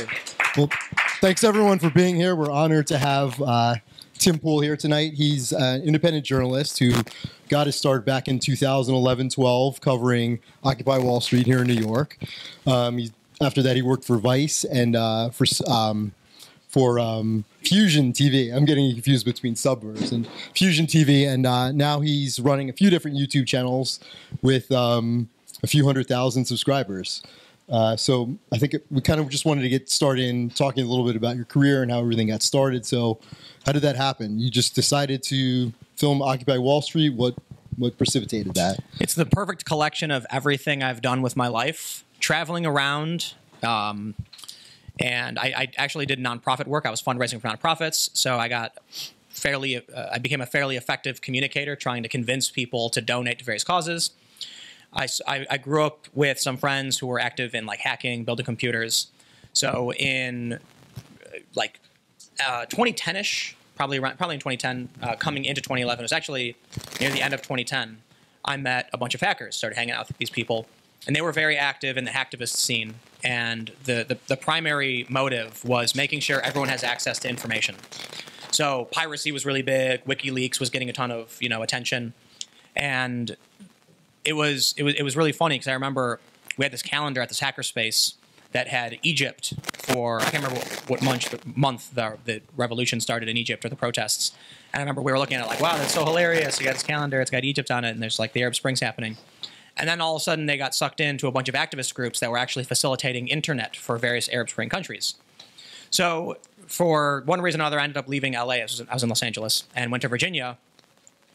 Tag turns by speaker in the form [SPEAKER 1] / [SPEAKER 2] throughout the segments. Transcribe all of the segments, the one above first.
[SPEAKER 1] Absolutely. Well, thanks everyone for being here. We're honored to have Tim Pool here tonight. He's an independent journalist who got his start back in 2011-12 covering Occupy Wall Street here in New York. After that, he worked for Vice and for Fusion TV. I'm getting confused between Subverse and Fusion TV, and now he's running a few different YouTube channels with a few 100,000 subscribers. So I think we kind of just wanted to get started in talking a little bit about your career and how everything got started. So how did that happen? You just decided to film Occupy Wall Street? What precipitated that?
[SPEAKER 2] It's the perfect collection of everything I've done with my life. Traveling around, and I actually did nonprofit work. I was fundraising for nonprofits, so I became a fairly effective communicator, trying to convince people to donate to various causes. I grew up with some friends who were active in like hacking, building computers. So in like 2010-ish, probably in 2010, coming into 2011, it was actually near the end of 2010, I met a bunch of hackers, started hanging out with these people, and they were very active in the hacktivist scene. And the primary motive was making sure everyone has access to information. So piracy was really big. WikiLeaks was getting a ton of attention, and it was really funny because I remember we had this calendar at this hackerspace that had Egypt for, I can't remember what month the revolution started in Egypt, or the protests. And I remember we were looking at it like, wow, that's so hilarious. You got this calendar, it's got Egypt on it, and there's like the Arab Spring's happening. And then all of a sudden they got sucked into a bunch of activist groups that were actually facilitating internet for various Arab Spring countries. So for one reason or another, I ended up leaving LA. I was in Los Angeles and went to Virginia.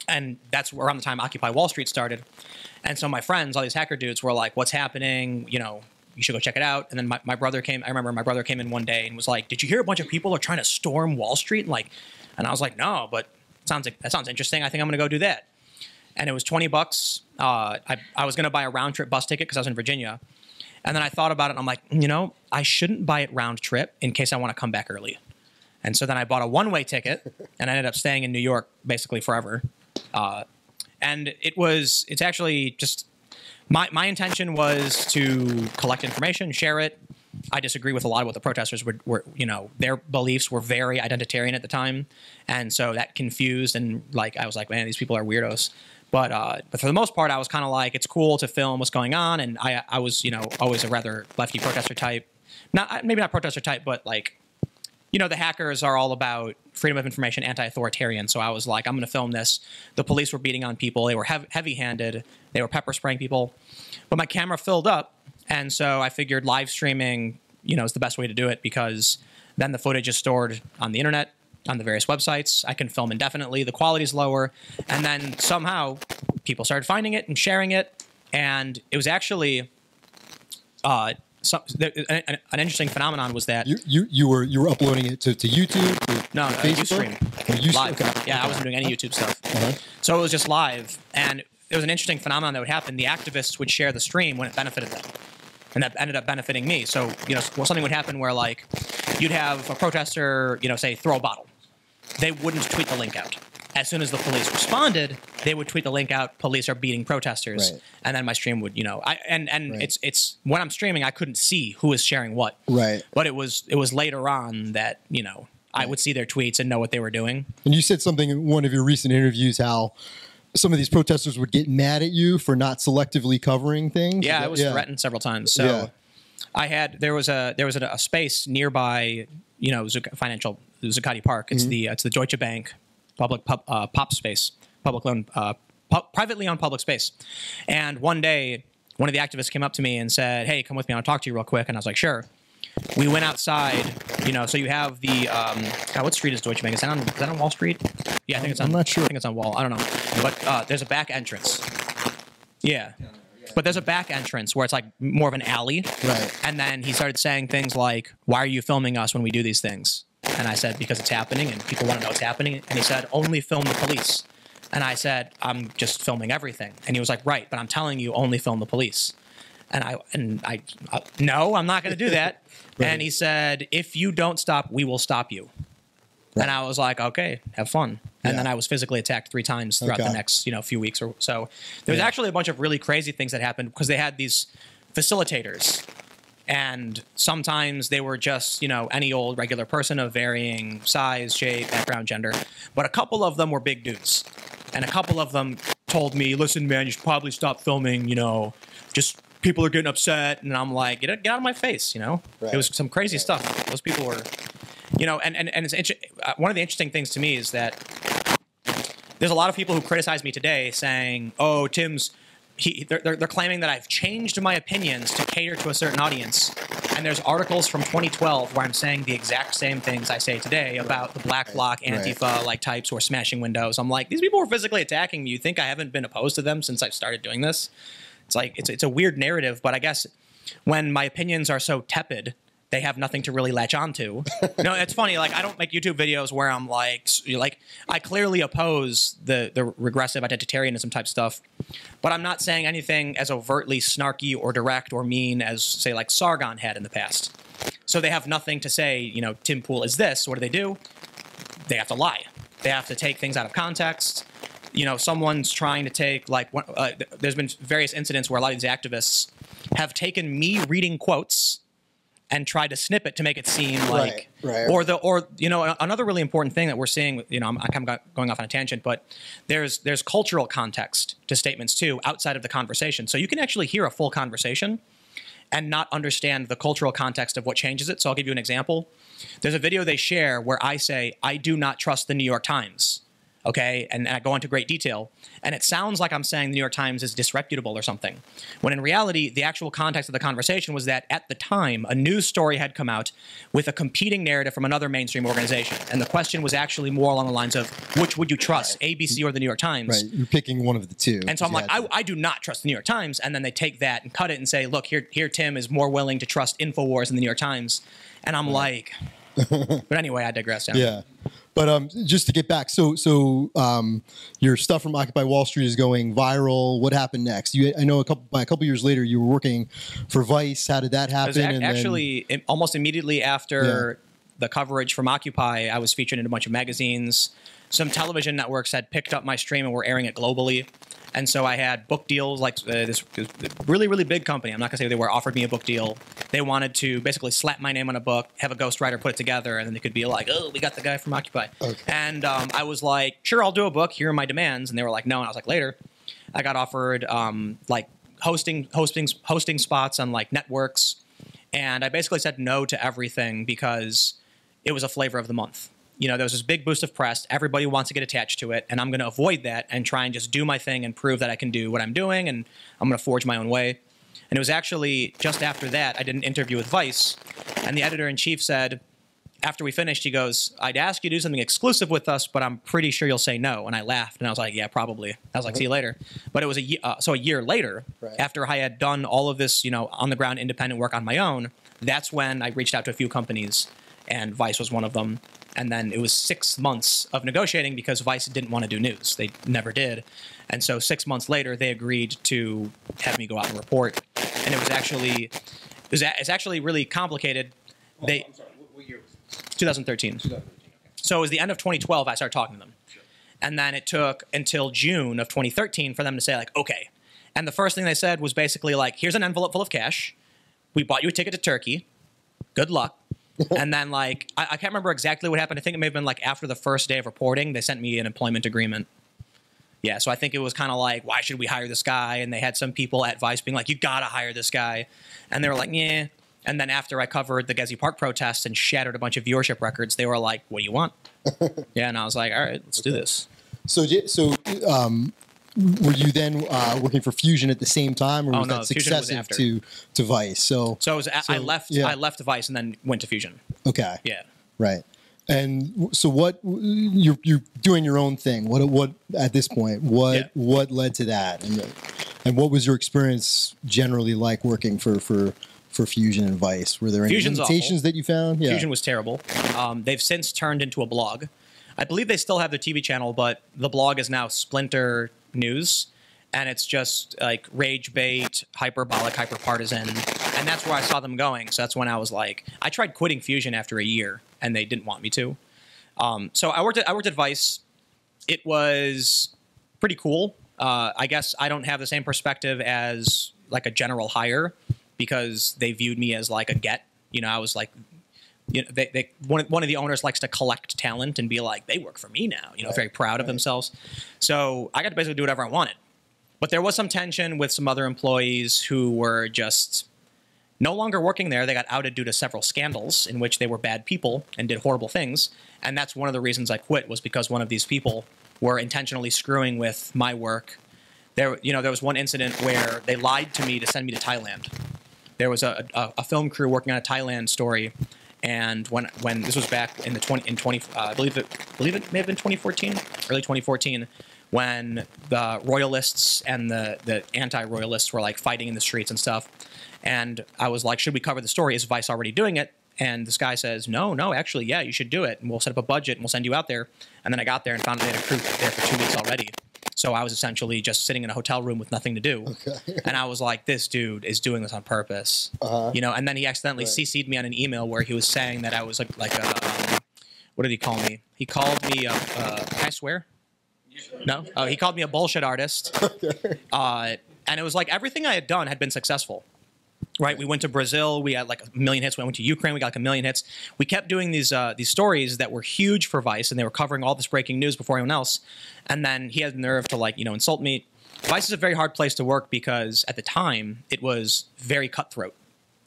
[SPEAKER 2] And that's around the time Occupy Wall Street started. And so my friends, all these hacker dudes, were like, what's happening? You should go check it out. And then my brother came. I remember my brother came in one day and was like, did you hear a bunch of people are trying to storm Wall Street? And I was like, no, but that sounds interesting. I think I'm going to go do that. And it was $20. I was going to buy a round trip bus ticket because I was in Virginia. And then I thought about it and I'm like, I shouldn't buy it round trip in case I want to come back early. And so then I bought a one-way ticket and I ended up staying in New York basically forever. And it's actually just, my intention was to collect information, share it. I disagree with a lot of what the protesters were their beliefs were very identitarian at the time. And so that confused, and I was like, man, these people are weirdos. But for the most part, I was kind of like, it's cool to film what's going on. And I was, always a rather lefty protester type. Maybe not protester type, but the hackers are all about freedom of information, anti-authoritarian. So I was like, I'm going to film this. The police were beating on people. They were heavy-handed. They were pepper spraying people. But my camera filled up, and so I figured live streaming, is the best way to do it, because then the footage is stored on the internet, on the various websites. I can film indefinitely. The quality's lower. And then somehow people started finding it and sharing it. And it was actually an interesting phenomenon was that
[SPEAKER 1] you were uploading it to YouTube?
[SPEAKER 2] No, Ustream. Live. Okay. Yeah, I wasn't doing any YouTube stuff. So it was just live. And it was an interesting phenomenon that would happen. The activists would share the stream when it benefited them. And that ended up benefiting me. So, something would happen where, you'd have a protester, say, throw a bottle. They wouldn't tweet the link out. As soon as the police responded, they would tweet the link out, police are beating protesters. Right. And then my stream would, right. It's when I'm streaming, I couldn't see who was sharing what.
[SPEAKER 1] Right.
[SPEAKER 2] But it was later on that, I would see their tweets and know what they were doing.
[SPEAKER 1] And you said something in one of your recent interviews, how some of these protesters would get mad at you for not selectively covering things.
[SPEAKER 2] Yeah, I was threatened several times. So there was a space nearby, Zuccotti Park. It's it's the Deutsche Bank public pop space, privately owned public space. And one day, one of the activists came up to me and said, "Hey, come with me. I want to talk to you real quick." And I was like, "Sure." We went outside, so you have the, what street is Deutsche Bank? Is that on Wall Street? Yeah, I think it's on,
[SPEAKER 1] I'm not sure.
[SPEAKER 2] I think it's on Wall. I don't know. But there's a back entrance. Yeah. But there's a back entrance where it's more of an alley.
[SPEAKER 1] Right.
[SPEAKER 2] And then he started saying things like, why are you filming us when we do these things? And I said, because it's happening and people want to know what's happening. And he said, only film the police. And I said, I'm just filming everything. And he was like, right, but I'm telling you, only film the police. And I no, I'm not going to do that. Right. And he said, if you don't stop, we will stop you. Right. And I was like, okay, have fun. And then I was physically attacked 3 times throughout the next, few weeks or so. There was actually a bunch of really crazy things that happened because they had these facilitators. And sometimes they were just, you know, any old regular person of varying size, shape, background, gender. But a couple of them were big dudes. And a couple of them told me, listen, man, you should probably stop filming, you know, just people are getting upset. And I'm like, get out of my face, you know? Right. It was some crazy stuff. Those people were, you know, and it's one of the interesting things to me is that there's a lot of people who criticize me today saying, oh, they're claiming that I've changed my opinions to cater to a certain audience. And there's articles from 2012 where I'm saying the exact same things I say today about the black bloc, Antifa like types who are smashing windows. I'm like, these people are physically attacking me. You think I haven't been opposed to them since I've started doing this? It's like, it's a weird narrative, but I guess when my opinions are so tepid, they have nothing to really latch onto. No, it's funny. Like, I don't make YouTube videos where I'm like I clearly oppose the regressive identitarianism type stuff, but I'm not saying anything as overtly snarky or direct or mean as, say, like Sargon had in the past. So they have nothing to say, you know, Tim Pool is this. What do? They have to lie. They have to take things out of context. You know, someone's trying to take, like, there's been various incidents where a lot of these activists have taken me reading quotes and tried to snip it to make it seem like, or you know, another really important thing that we're seeing, you know, I'm kind of going off on a tangent, but there's cultural context to statements too, outside of the conversation. So you can actually hear a full conversation and not understand the cultural context of what changes it. So I'll give you an example. There's a video they share where I say, I do not trust the New York Times. Okay, and I go into great detail, and it sounds like I'm saying the New York Times is disreputable or something, when in reality, the actual context of the conversation was that at the time, a news story had come out with a competing narrative from another mainstream organization, and the question was actually more along the lines of, which would you trust, ABC or the New York Times?
[SPEAKER 1] Right, you're picking one of the two.
[SPEAKER 2] And so I'm like, I do not trust the New York Times, and then they take that and cut it and say, look, here Tim is more willing to trust InfoWars than the New York Times, and I'm like, but anyway, I digress.
[SPEAKER 1] Yeah. But just to get back, so your stuff from Occupy Wall Street is going viral. What happened next? I know a couple years later you were working for Vice. How did that happen?
[SPEAKER 2] Actually, almost immediately after the coverage from Occupy, I was featured in a bunch of magazines. Some television networks had picked up my stream and were airing it globally. And so I had book deals, like this really, really big company. I'm not going to say who they were, offered me a book deal. They wanted to basically slap my name on a book, have a ghostwriter put it together, and then they could be like, oh, we got the guy from Occupy. Okay. And I was like, sure, I'll do a book. Here are my demands. And they were like, no. And I was like, later. I got offered like hosting spots on like networks. And I basically said no to everything because it was a flavor of the month. You know, there was this big boost of press. Everybody wants to get attached to it, and I'm going to avoid that and try and just do my thing and prove that I can do what I'm doing, and I'm going to forge my own way. And it was actually just after that I did an interview with Vice, and the editor-in-chief said, after we finished, he goes, I'd ask you to do something exclusive with us, but I'm pretty sure you'll say no. And I laughed, and I was like, yeah, probably. I was like, see you later. But it was a year later, after I had done all of this, you know, on-the-ground independent work on my own, that's when I reached out to a few companies, and Vice was one of them. And then it was 6 months of negotiating because Vice didn't want to do news. They never did. And so 6 months later, they agreed to have me go out and report. And it was actually, it's actually really complicated.
[SPEAKER 3] I'm sorry, what year was it?
[SPEAKER 2] 2013. 2013, okay. So it was the end of 2012 I started talking to them. Sure. And then it took until June of 2013 for them to say, like, okay. And the first thing they said was basically like, here's an envelope full of cash. We bought you a ticket to Turkey. Good luck. And then, like, I can't remember exactly what happened. I think it may have been, like, after the first day of reporting, they sent me an employment agreement. Yeah, so I think it was kind of like, why should we hire this guy? And they had some people at Vice being like, you got to hire this guy. And they were like, yeah. And then after I covered the Gezi Park protests and shattered a bunch of viewership records, they were like, what do you want? Yeah, and I was like, all right, let's do this.
[SPEAKER 1] So were you then working for Fusion at the same time, or was that successive to Vice? So
[SPEAKER 2] I left Vice and then went to Fusion.
[SPEAKER 1] Okay.
[SPEAKER 2] Yeah.
[SPEAKER 1] Right. And so what you're doing your own thing. What at this point? What led to that? And what was your experience generally like working for Fusion and Vice? Were there any limitations that you found? Yeah.
[SPEAKER 2] Fusion was terrible. They've since turned into a blog. I believe they still have their TV channel, but the blog is now Splinter News, and it's just like rage bait, hyperbolic, hyperpartisan, and that's where I saw them going. So that's when I was like, I tried quitting Fusion after a year, and they didn't want me to. So I worked at Vice. It was pretty cool. I guess I don't have the same perspective as like a general hire, because they viewed me as like a get. You know, I was like, you know, one of the owners likes to collect talent and be like, they work for me now. You know, very proud of themselves. So I got to basically do whatever I wanted. But there was some tension with some other employees who were just no longer working there. They got outed due to several scandals in which they were bad people and did horrible things. And that's one of the reasons I quit, was because one of these people were intentionally screwing with my work. There was one incident where they lied to me to send me to Thailand. There was a film crew working on a Thailand story, and when this was back in the I believe it may have been 2014, early 2014, when the royalists and the anti-royalists were like fighting in the streets and stuff. And I was like, should we cover the story? Is Vice already doing it? And this guy says, no, actually, yeah, you should do it. And we'll set up a budget and we'll send you out there. And then I got there and found they had a crew there for 2 weeks already. So I was essentially just sitting in a hotel room with nothing to do. Okay. And I was like, this dude is doing this on purpose. You know, and then he accidentally CC'd me on an email where he was saying that I was like a what did he call me? He called me can I swear? No? Oh, he called me a bullshit artist. Okay. And it was like everything I had done had been successful. Right, we went to Brazil. We had like 1 million hits. We went to Ukraine. We got like 1 million hits. We kept doing these stories that were huge for Vice, and they were covering all this breaking news before anyone else. And then he had the nerve to like insult me. Vice is a very hard place to work because at the time it was very cutthroat.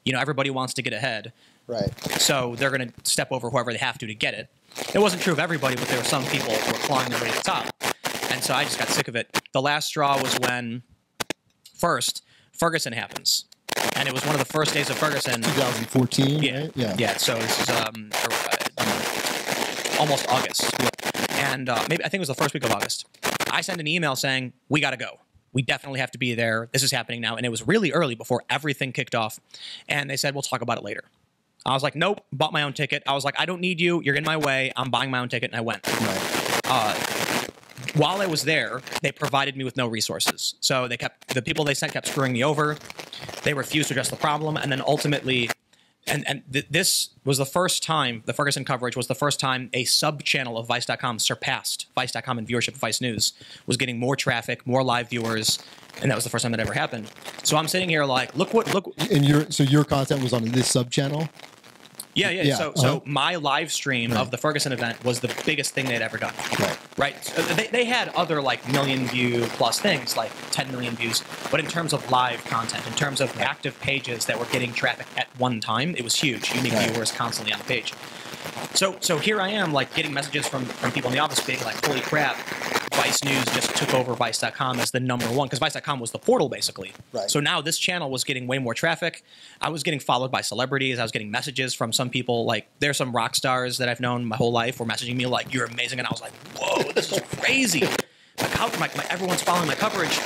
[SPEAKER 2] You know, everybody wants to get ahead. Right. So they're going to step over whoever they have to get it. It wasn't true of everybody, but there were some people who were clawing their way to the top. And so I just got sick of it. The last straw was when first Ferguson happens. And it was one of the first days of Ferguson.
[SPEAKER 1] 2014,
[SPEAKER 2] yeah,
[SPEAKER 1] right?
[SPEAKER 2] Yeah, so this is almost August. And maybe I think it was the first week of August. I sent an email saying, we got to go. We definitely have to be there. This is happening now. And it was really early before everything kicked off. And they said, we'll talk about it later. I was like, nope, bought my own ticket. I was like, I don't need you. You're in my way. I'm buying my own ticket. And I went. Right. While I was there, they provided me with no resources. So the people they sent kept screwing me over. They refused to address the problem. And then ultimately, this was the first time, the Ferguson coverage was the first time a sub-channel of Vice.com surpassed Vice.com in viewership of Vice News, was getting more traffic, more live viewers, and that was the first time that ever happened. So I'm sitting here like, look.
[SPEAKER 1] And your content was on this sub-channel?
[SPEAKER 2] Yeah. So my live stream of the Ferguson event was the biggest thing they'd ever done. Right. So they had other like million view plus things, like 10 million views. But in terms of live content, in terms of active pages that were getting traffic at one time, it was huge. Unique viewers constantly on the page. So here I am, like getting messages from people in the office being like, holy crap, Vice News just took over Vice.com as the #1, because Vice.com was the portal, basically. Right. So now this channel was getting way more traffic. I was getting followed by celebrities. I was getting messages from some people. Like, there's some rock stars that I've known my whole life were messaging me like, you're amazing. And I was like, whoa, this is crazy. Everyone's following my coverage.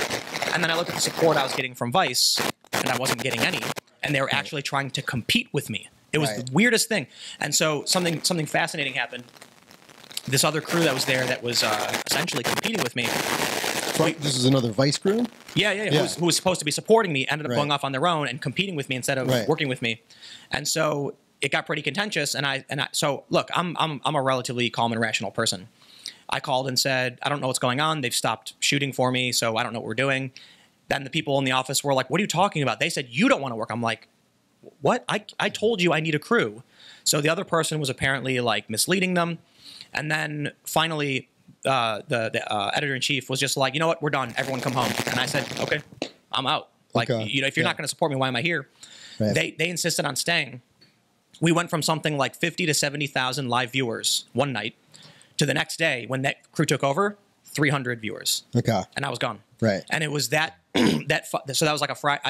[SPEAKER 2] And then I looked at the support I was getting from Vice, and I wasn't getting any. And they were actually trying to compete with me. It was the weirdest thing. And so something fascinating happened. This other crew that was there that was essentially competing with me.
[SPEAKER 1] This is another Vice crew?
[SPEAKER 2] Yeah. Who was supposed to be supporting me, ended up going off on their own and competing with me instead of working with me. And so it got pretty contentious. So look, I'm a relatively calm and rational person. I called and said, I don't know what's going on. They've stopped shooting for me, so I don't know what we're doing. Then the people in the office were like, what are you talking about? They said, you don't want to work. I'm like, what? I told you I need a crew. So the other person was apparently like misleading them. And then finally, the editor-in-chief was just like, you know what, we're done. Everyone come home. And I said, okay, I'm out. Like, if you're not going to support me, why am I here? Right. They insisted on staying. We went from something like 50 to 70,000 live viewers one night to the next day when that crew took over, 300 viewers. Okay. And I was gone. Right. And it was that, so that was like a Friday.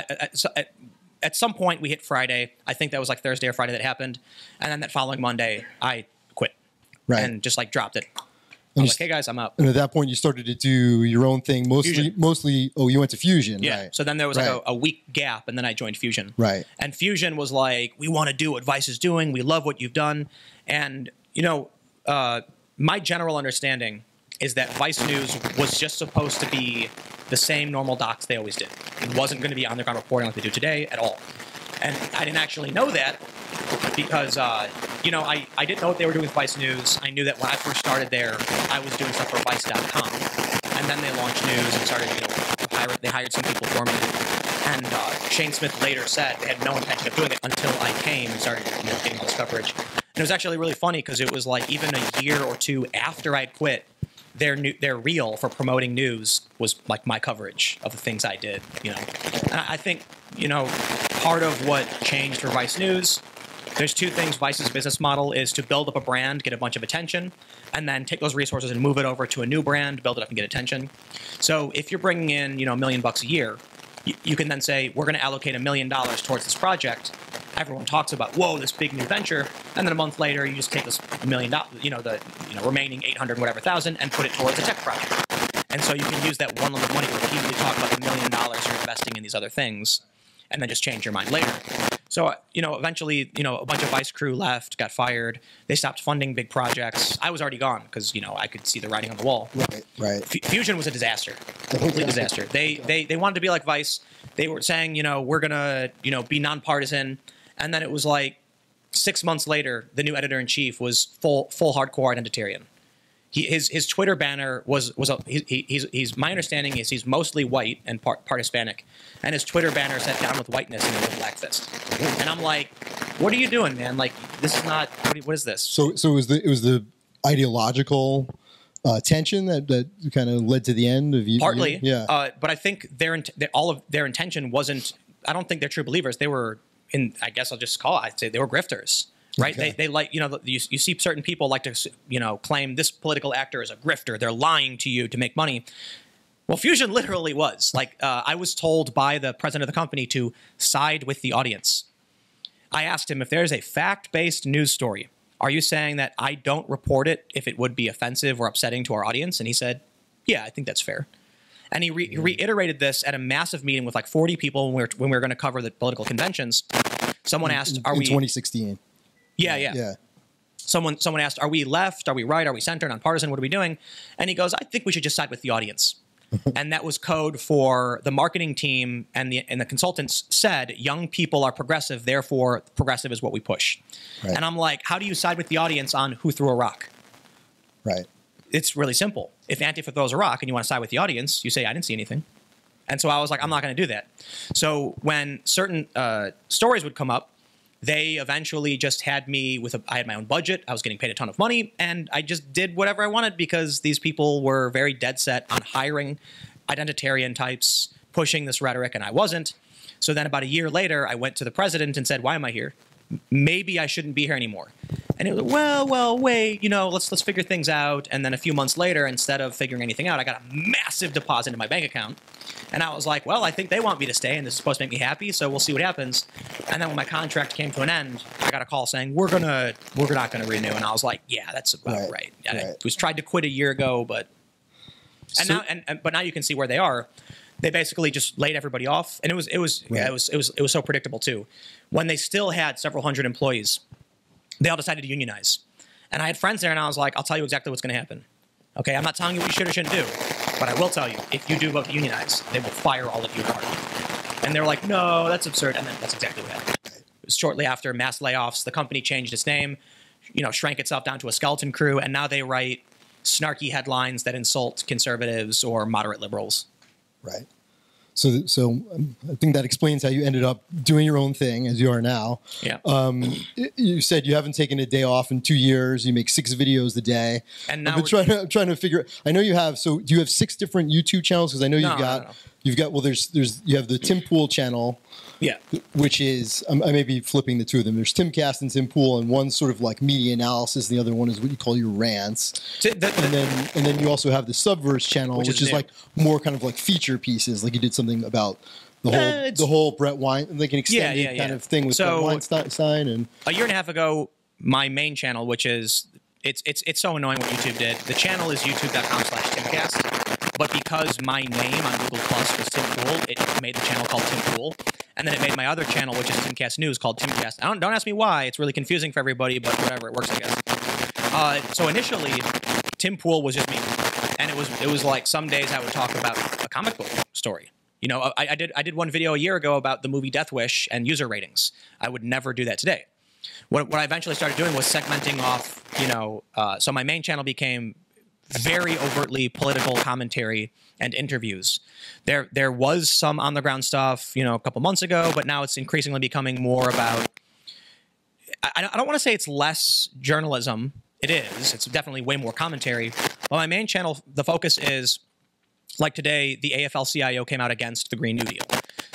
[SPEAKER 2] At some point, we hit Friday. I think that was like Thursday or Friday that happened. And then that following Monday, I quit. Right. And just like dropped it. I was like, hey guys, I'm out.
[SPEAKER 1] And at that point, you started to do your own thing, mostly. Oh, you went to Fusion.
[SPEAKER 2] Yeah. Right. So then there was like a week gap, and then I joined Fusion. Right. And Fusion was like, we want to do what Vice is doing. We love what you've done. And my general understanding is that Vice News was just supposed to be the same normal docs they always did. It wasn't going to be on-the-ground reporting like they do today at all. And I didn't actually know that because, I didn't know what they were doing with Vice News. I knew that when I first started there, I was doing stuff for Vice.com. And then they launched news and started, they hired some people for me. And Shane Smith later said they had no intention of doing it until I came and started getting all this coverage. And it was actually really funny because it was like even a year or two after I'd quit, their reel for promoting news was like my coverage of the things I did, And I think, part of what changed for Vice News, there's two things. Vice's business model is to build up a brand, get a bunch of attention, and then take those resources and move it over to a new brand, build it up and get attention. So if you're bringing in, $1 million a year, you can then say, we're going to allocate $1 million towards this project. Everyone talks about, whoa, this big new venture. And then a month later, you just take this $1 million, the remaining 800 whatever thousand and put it towards a tech project. And so you can use that one lump of money to repeatedly talk about the $1 million you're investing in these other things and then just change your mind later. So, eventually, a bunch of Vice crew left, got fired. They stopped funding big projects. I was already gone because, I could see the writing on the wall.
[SPEAKER 1] Right.
[SPEAKER 2] Fusion was a disaster, a complete disaster. They wanted to be like Vice. They were saying, we're going to, be nonpartisan. And then it was like 6 months later, the new editor-in-chief was full hardcore identitarian. His Twitter banner he's my understanding is he's mostly white and part Hispanic, and his Twitter banner said "Down with whiteness" and it was a black fist. And I'm like, what are you doing, man? Like, this is not. What is this?
[SPEAKER 1] So it was the ideological tension that kind of led to the end of you.
[SPEAKER 2] Partly,
[SPEAKER 1] yeah.
[SPEAKER 2] But I think all of their intention wasn't. I don't think they're true believers. They were I guess I'll just call it. I'd say they were grifters. Right?
[SPEAKER 1] Okay.
[SPEAKER 2] They like, you see certain people like to, claim this political actor is a grifter. They're lying to you to make money. Well, Fusion literally was. Like, I was told by the president of the company to side with the audience. I asked him, if there's a fact-based news story, are you saying that I don't report it if it would be offensive or upsetting to our audience? And he said, yeah, I think that's fair. And he reiterated this at a massive meeting with like 40 people when we were going to cover the political conventions. Someone asked,
[SPEAKER 1] in 2016.
[SPEAKER 2] Yeah. Someone asked, are we left? Are we right? Are we center? Nonpartisan? What are we doing? And he goes, I think we should just side with the audience. And that was code for the marketing team and the consultants said, young people are progressive, therefore progressive is what we push. Right. And I'm like, how do you side with the audience on who threw a rock?
[SPEAKER 1] Right.
[SPEAKER 2] It's really simple. If Antifa throws a rock and you want to side with the audience, you say, I didn't see anything. And so I was like, I'm not going to do that. So when certain stories would come up, they eventually just had me I had my own budget. I was getting paid a ton of money, and I just did whatever I wanted because these people were very dead set on hiring identitarian types, pushing this rhetoric, and I wasn't. So then about a year later, I went to the president and said, why am I here? Maybe I shouldn't be here anymore. And it was, well, wait, let's figure things out. And then a few months later, instead of figuring anything out, I got a massive deposit into my bank account. And I was like, well, I think they want me to stay, and this is supposed to make me happy, so we'll see what happens. And then when my contract came to an end, I got a call saying, we're not gonna renew. And I was like, yeah, that's about right. I was tried to quit a year ago, but now you can see where they are. They basically just laid everybody off, and it was so predictable too. When they still had several hundred employees, they all decided to unionize. And I had friends there, and I was like, I'll tell you exactly what's going to happen. Okay, I'm not telling you what you should or shouldn't do, but I will tell you, if you do vote to unionize, they will fire all of you apart. And they're like, no, that's absurd. And then that's exactly what happened. It was shortly after mass layoffs, the company changed its name, shrank itself down to a skeleton crew, and now they write snarky headlines that insult conservatives or moderate liberals.
[SPEAKER 1] Right. So I think that explains how you ended up doing your own thing as you are now.
[SPEAKER 2] Yeah.
[SPEAKER 1] You said you haven't taken a day off in 2 years. You make 6 videos a day.
[SPEAKER 2] And now
[SPEAKER 1] I'm trying to figure. I know you have. So do you have 6 different YouTube channels? Because I know you've got. Well, you have the Tim Pool channel.
[SPEAKER 2] Yeah.
[SPEAKER 1] Which is I may be flipping the two of them. There's Timcast and Tim Pool, and one's sort of like media analysis, and the other one is what you call your rants. And then you also have the Subverse channel, which is like more kind of like feature pieces. Like you did something about the whole Brett Weinstein, like an extended kind of thing with Brett Weinstein. And
[SPEAKER 2] a year and a half ago, my main channel, which is it's so annoying what YouTube did. The channel is youtube.com/Timcast. But because my name on Google Plus was Tim Pool, it made the channel called Tim Pool. And then it made my other channel, which is Timcast News, called Timcast. Don't ask me why. It's really confusing for everybody, but whatever. It works, I guess. So initially, Tim Pool was just me. And it was like some days I would talk about a comic book story. I did one video a year ago about the movie Death Wish and user ratings. I would never do that today. What I eventually started doing was segmenting off, so my main channel became very overtly political commentary and interviews. There was some on the ground stuff, you know, a couple months ago, but now it's increasingly becoming more about. I don't want to say it's less journalism. It is. It's definitely way more commentary. But my main channel, the focus is, like today, the AFL-CIO came out against the Green New Deal.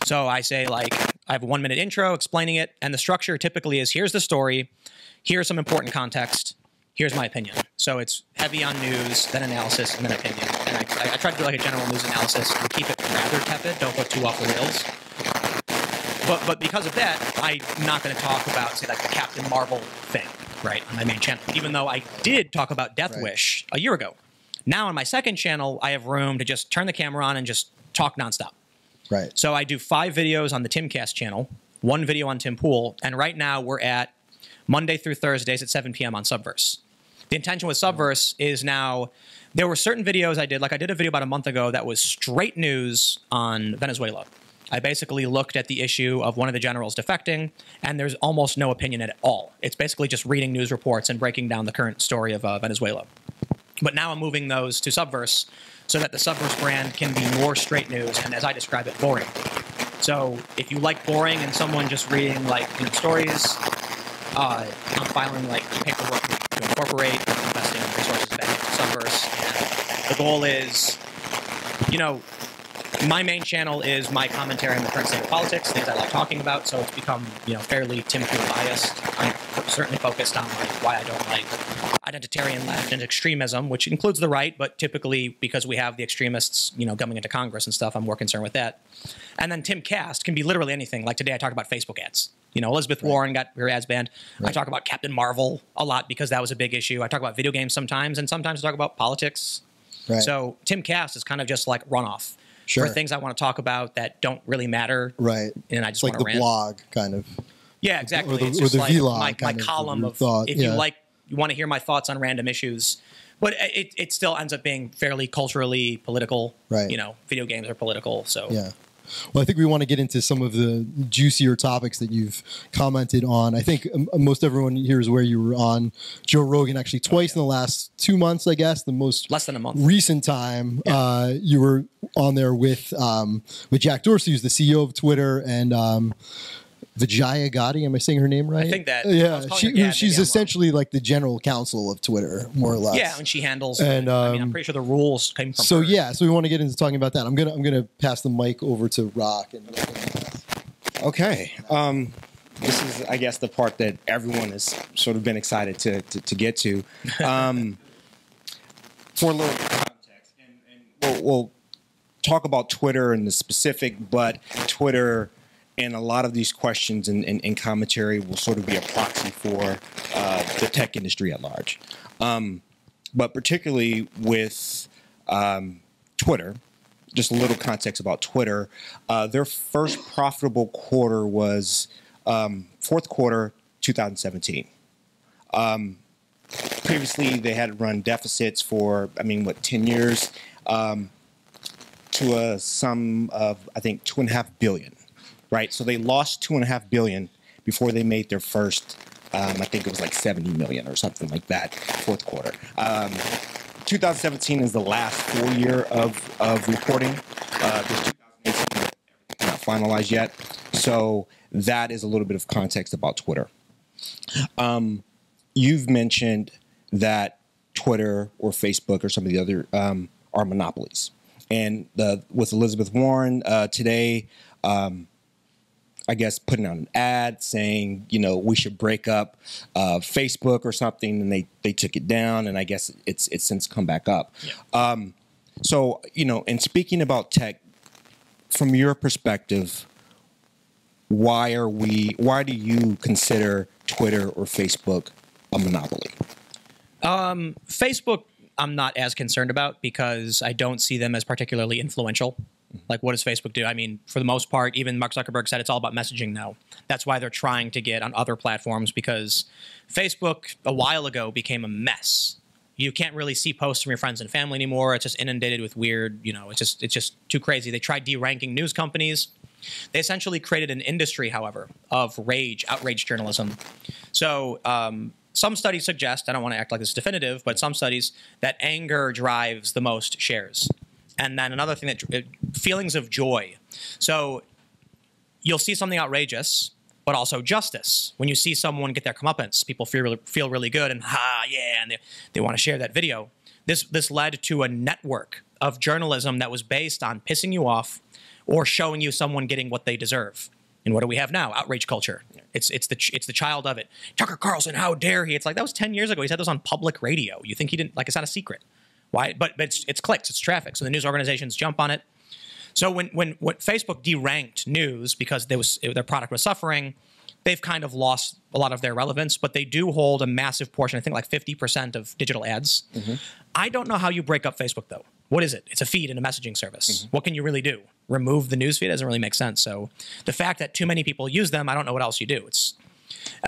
[SPEAKER 2] So I say, like, I have a 1-minute intro explaining it, and the structure typically is, here's the story, here's some important context, here's my opinion. So it's heavy on news, then analysis, and then opinion. And I try to do like a general news analysis and keep it rather tepid, don't go too off the rails. But because of that, I'm not going to talk about, say, like the Captain Marvel thing, right, on my main channel, even though I did talk about Death Wish a year ago. Now on my second channel, I have room to just turn the camera on and just talk nonstop.
[SPEAKER 1] Right.
[SPEAKER 2] So I do 5 videos on the Timcast channel, 1 video on Tim Pool, and right now we're at Monday through Thursdays at 7 p.m. on Subverse. The intention with Subverse is now, there were certain videos I did, like I did a video about a month ago that was straight news on Venezuela. I basically looked at the issue of one of the generals defecting, and there's almost no opinion at all. It's basically just reading news reports and breaking down the current story of Venezuela. But now I'm moving those to Subverse so that the Subverse brand can be more straight news and, as I describe it, boring. So if you like boring and someone just reading, like, you know, stories, I'm filing like paperwork to incorporate, investing resources back into Subverse, and the goal is, you know, my main channel is my commentary on the current state of politics, things I like talking about, so it's become, you know, fairly Tim Pool biased. I'm certainly focused on like why I don't like identitarian left and extremism, which includes the right, but typically because we have the extremists, you know, coming into Congress and stuff, I'm more concerned with that. And then Timcast can be literally anything. Like today I talked about Facebook ads. You know, Elizabeth Warren got her ads banned. I talk about Captain Marvel a lot because that was a big issue. I talk about video games sometimes, and sometimes I talk about politics. So Timcast is kind of just like runoff. For things I want to talk about that don't really matter.
[SPEAKER 1] Right.
[SPEAKER 2] And I just
[SPEAKER 1] like
[SPEAKER 2] want to rant.
[SPEAKER 1] the blog, kind of.
[SPEAKER 2] Yeah, exactly.
[SPEAKER 1] Or the,
[SPEAKER 2] it's just
[SPEAKER 1] or the
[SPEAKER 2] like
[SPEAKER 1] vlog
[SPEAKER 2] my column of thought. If you want to hear my thoughts on random issues. But it still ends up being fairly culturally political.
[SPEAKER 1] Right.
[SPEAKER 2] You know, video games are political. So
[SPEAKER 1] yeah. Well, I think we want to get into some of the juicier topics that you've commented on. I think most everyone here is where you were on Joe Rogan actually twice in the last 2 months, I guess. The most
[SPEAKER 2] less than a month
[SPEAKER 1] recent time you were on there with Jack Dorsey, who's the CEO of Twitter, and Vijaya Gotti. Am I saying her name right?
[SPEAKER 2] I think that.
[SPEAKER 1] Yeah, she's essentially like the general counsel of Twitter, more or less.
[SPEAKER 2] Yeah, and she handles.
[SPEAKER 1] And
[SPEAKER 2] I mean, I'm pretty sure the rules came from.
[SPEAKER 1] So
[SPEAKER 2] her.
[SPEAKER 1] yeah, so we want to get into talking about that. I'm gonna pass the mic over to Rock.
[SPEAKER 3] Okay. This is, I guess, the part that everyone has sort of been excited to get to. For a little context, and we'll talk about Twitter in the specific, but Twitter and a lot of these questions and commentary will sort of be a proxy for the tech industry at large. But particularly with Twitter, just a little context about Twitter, their first profitable quarter was fourth quarter 2017. Previously, they had run deficits for, 10 years to a sum of, I think, $2.5 billion. Right, so they lost $2.5 billion before they made their first. I think it was like 70 million or something like that. Fourth quarter. 2017 is the last full year of reporting. This 2018 not finalized yet, so that is a little bit of context about Twitter. You've mentioned that Twitter or Facebook or some of the other are monopolies, and with Elizabeth Warren today. I guess putting out an ad saying, you know, we should break up Facebook or something, and they took it down, and I guess it's since come back up. Yeah. So, you know, and speaking about tech, from your perspective, why do you consider Twitter or Facebook a monopoly?
[SPEAKER 2] Facebook, I'm not as concerned about because I don't see them as particularly influential. Like, what does Facebook do? I mean, for the most part, even Mark Zuckerberg said it's all about messaging now. That's why they're trying to get on other platforms, because Facebook a while ago became a mess. You can't really see posts from your friends and family anymore. It's just inundated with weird, you know, it's just too crazy. They tried de-ranking news companies. They essentially created an industry, however, of outrage journalism. So some studies suggest, I don't want to act like this is definitive, but some studies that anger drives the most shares. And then another thing that feelings of joy. So you'll see something outrageous, but also justice. When you see someone get their comeuppance, people feel really good and and they want to share that video. This led to a network of journalism that was based on pissing you off or showing you someone getting what they deserve. And what do we have now? Outrage culture. It's the child of it. Tucker Carlson, how dare he? It's like, that was 10 years ago. He said this on public radio. You think he didn't? Like, it's not a secret. Why? But it's clicks, it's traffic. So the news organizations jump on it. So when Facebook deranked news because their product was suffering, they've kind of lost a lot of their relevance, but they do hold a massive portion, I think like 50% of digital ads. I don't know how you break up Facebook, though. What is it? It's a feed and a messaging service. What can you really do? Remove the news feed? Doesn't really make sense. So the fact that too many people use them, I don't know what else you do.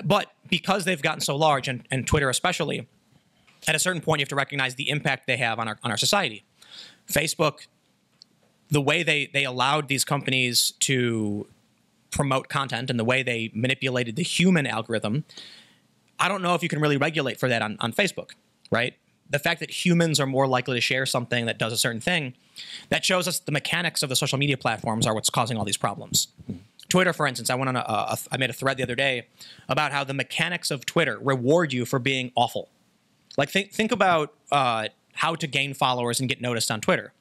[SPEAKER 2] But because they've gotten so large, and Twitter especially, at a certain point you have to recognize the impact they have on our society. Facebook, the way they allowed these companies to promote content and the way they manipulated the human algorithm, I don't know if you can really regulate for that on Facebook, right? The fact that humans are more likely to share something that does a certain thing, that shows us the mechanics of the social media platforms are what's causing all these problems. Twitter, for instance, I went on I made a thread the other day about how the mechanics of Twitter reward you for being awful. Like, think about how to gain followers and get noticed on Twitter.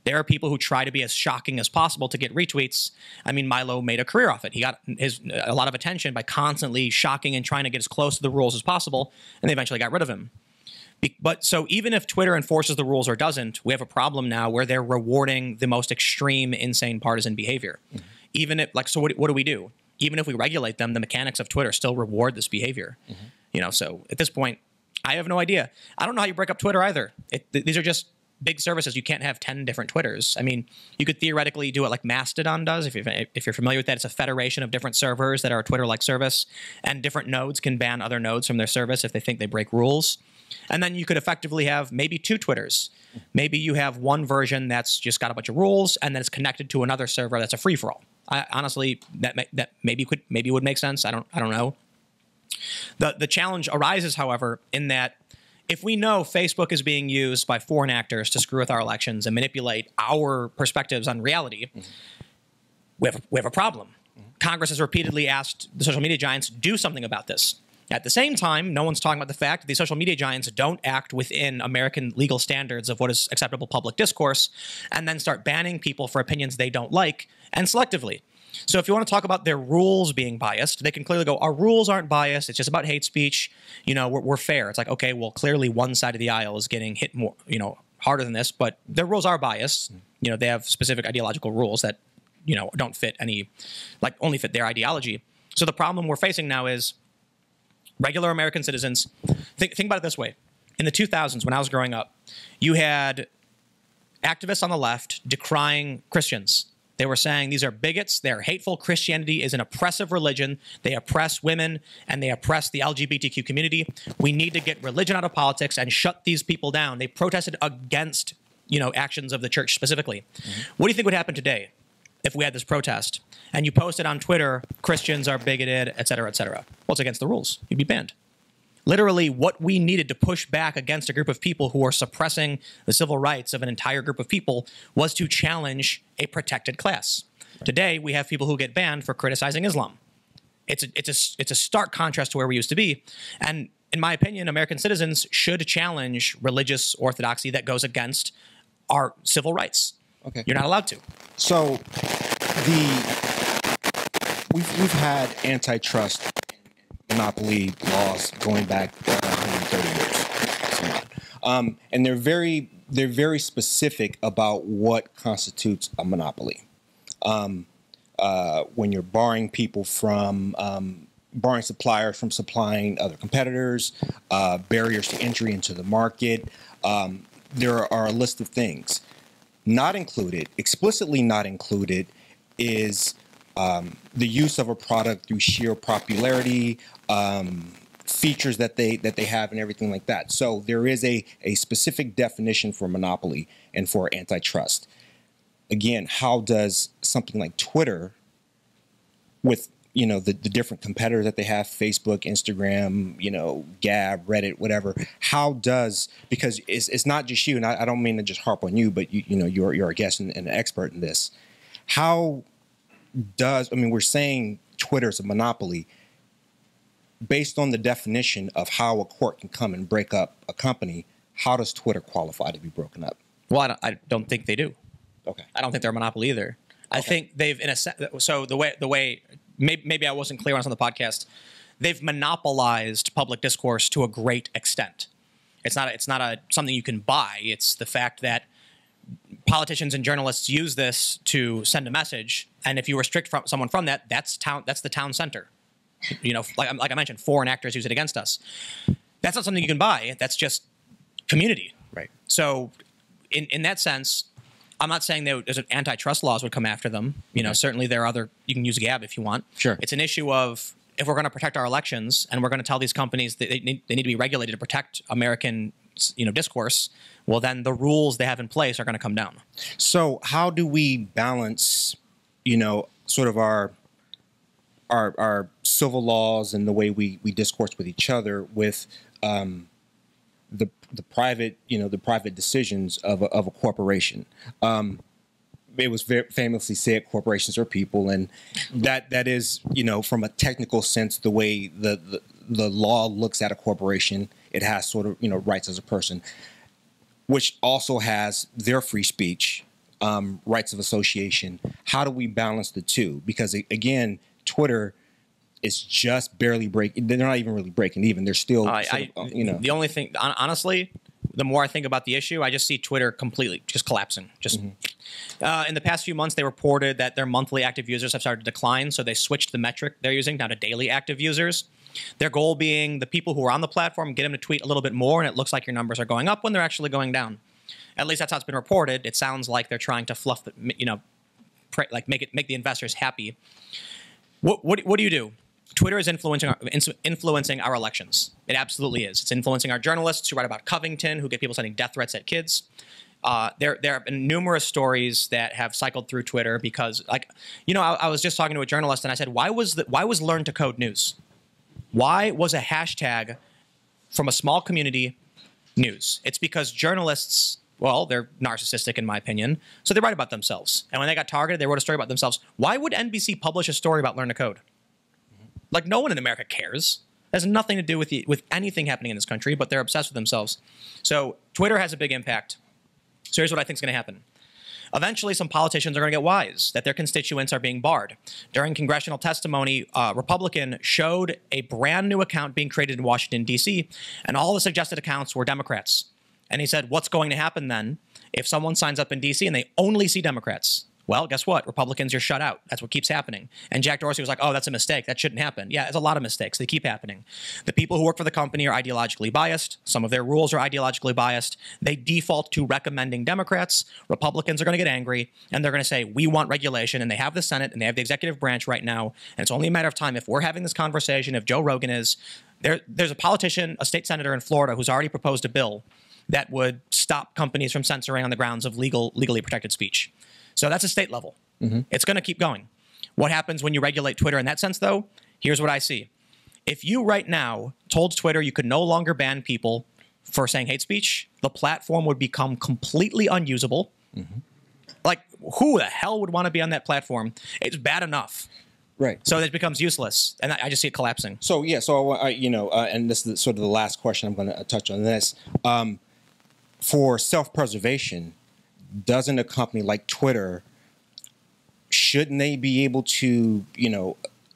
[SPEAKER 2] There are people who try to be as shocking as possible to get retweets. I mean, Milo made a career off it. He got a lot of attention by constantly shocking and trying to get as close to the rules as possible, and they eventually got rid of him. But so even if Twitter enforces the rules or doesn't, we have a problem now where they're rewarding the most extreme, insane partisan behavior. Even if, like, so what do we do? Even if we regulate them, the mechanics of Twitter still reward this behavior. You know, so at this point, I have no idea. I don't know how you break up Twitter either. These are just big services. You can't have 10 different Twitters. I mean, you could theoretically do it like Mastodon does. If you're familiar with that, it's a federation of different servers that are a Twitter-like service, and different nodes can ban other nodes from their service if they think they break rules. And then you could effectively have maybe 2 Twitters. Maybe you have one version that's just got a bunch of rules, and then it's connected to another server that's a free-for-all. Honestly, that maybe would make sense. I don't know. The challenge arises, however, in that if we know Facebook is being used by foreign actors to screw with our elections and manipulate our perspectives on reality, we have a problem. Congress has repeatedly asked the social media giants to do something about this. At the same time, no one's talking about the fact that these social media giants don't act within American legal standards of what is acceptable public discourse, and then start banning people for opinions they don't like, and selectively. So if you want to talk about their rules being biased, they can clearly go, our rules aren't biased, it's just about hate speech, you know, we're fair. It's like, okay, well, clearly one side of the aisle is getting hit more, you know, harder than this, but their rules are biased. You know, they have specific ideological rules that, you know, don't fit any, like, only fit their ideology. So the problem we're facing now is regular American citizens. Think about it this way. In the 2000s, when I was growing up, you had activists on the left decrying Christians. They were saying these are bigots, they're hateful, Christianity is an oppressive religion, they oppress women, and they oppress the LGBTQ community. We need to get religion out of politics and shut these people down. They protested against, you know, actions of the church specifically. What do you think would happen today if we had this protest and you posted on Twitter, Christians are bigoted, et cetera, et cetera? Well, it's against the rules. You'd be banned. Literally, what we needed to push back against a group of people who are suppressing the civil rights of an entire group of people was to challenge a protected class. Today, we have people who get banned for criticizing Islam. It's a stark contrast to where we used to be. And in my opinion, American citizens should challenge religious orthodoxy that goes against our civil rights.
[SPEAKER 3] Okay.
[SPEAKER 2] You're not allowed to.
[SPEAKER 3] So we've had antitrust monopoly laws going back 130 years, and they're very specific about what constitutes a monopoly. When you're barring people from barring suppliers from supplying other competitors, barriers to entry into the market, there are a list of things. Not included, explicitly not included, is the use of a product through sheer popularity, features that they have, and everything like that. So there is a specific definition for monopoly and for antitrust. Again, how does something like Twitter, with the different competitors that they have, Facebook, Instagram, Gab, Reddit, whatever. How does, because it's not just you, and I don't mean to just harp on you, but you're a guest and an expert in this. How does, we're saying Twitter is a monopoly based on the definition of how a court can come and break up a company. How does Twitter qualify to be broken up?
[SPEAKER 2] Well, I don't think they do.
[SPEAKER 3] Okay.
[SPEAKER 2] I don't think they're a monopoly either. I think they've, in a sense, so the way maybe I wasn't clear on this on the podcast, they've monopolized public discourse to a great extent. It's not something you can buy. It's the fact that politicians and journalists use this to send a message, and if you restrict someone from that, that's the town center. Like I mentioned, foreign actors use it against us. That's not something you can buy. That's just community.
[SPEAKER 3] Right.
[SPEAKER 2] So in that sense, I'm not saying there's antitrust laws would come after them. Certainly there are other, you can use Gab if you want.
[SPEAKER 3] Sure.
[SPEAKER 2] It's an issue of, if we're going to protect our elections and we're going to tell these companies that they need to be regulated to protect American, discourse, well, then the rules they have in place are going to come down.
[SPEAKER 3] So how do we balance, sort of our civil laws and the way we discourse with each other with the private, the private decisions of a corporation? It was very famously said, corporations are people, and that is, from a technical sense, the way the law looks at a corporation. It has sort of, rights as a person, which also has their free speech, rights of association. How do we balance the two? Because again, Twitter is just barely breaking. They're not even really breaking even. They're still,
[SPEAKER 2] The only thing, honestly, the more I think about the issue, I just see Twitter completely just collapsing. In the past few months, they reported that their monthly active users have started to decline, so they switched the metric they're using down to daily active users. Their goal being the people who are on the platform, get them to tweet a little bit more, and it looks like your numbers are going up when they're actually going down. At least that's how it's been reported. It sounds like they're trying to fluff, make the investors happy. What do you do? Twitter is influencing our elections. It absolutely is. It's influencing our journalists who write about Covington, who get people sending death threats at kids. There have been numerous stories that have cycled through Twitter because, I was just talking to a journalist and I said, why was Learn to Code news? Why was a hashtag from a small community news? It's because journalists, well, they're narcissistic in my opinion, so they write about themselves. And when they got targeted, they wrote a story about themselves. Why would NBC publish a story about Learn to Code? Like, no one in America cares. It has nothing to do with anything happening in this country, but they're obsessed with themselves. So Twitter has a big impact. So here's what I think is going to happen. Eventually, some politicians are going to get wise that their constituents are being barred. During congressional testimony, a Republican showed a brand new account being created in Washington, D.C., and all the suggested accounts were Democrats. And he said, what's going to happen then if someone signs up in D.C. and they only see Democrats? Well, guess what? Republicans are shut out. That's what keeps happening. And Jack Dorsey was like, oh, that's a mistake. That shouldn't happen. Yeah, it's a lot of mistakes. They keep happening. The people who work for the company are ideologically biased. Some of their rules are ideologically biased. They default to recommending Democrats. Republicans are going to get angry, and they're going to say, we want regulation, and they have the Senate, and they have the executive branch right now, and it's only a matter of time if we're having this conversation, if Joe Rogan is. There's a politician, a state senator in Florida, who's already proposed a bill that would stop companies from censoring on the grounds of legally protected speech. So that's a state level. It's going to keep going. What happens when you regulate Twitter in that sense, though? Here's what I see. If you right now told Twitter you could no longer ban people for saying hate speech, the platform would become completely unusable. Like, who the hell would want to be on that platform? It's bad enough.
[SPEAKER 3] Right.
[SPEAKER 2] So it becomes useless, and I just see it collapsing.
[SPEAKER 3] So, yeah, and this is sort of the last question I'm going to touch on this. For self-preservation, doesn't a company like Twitter, shouldn't they be able to,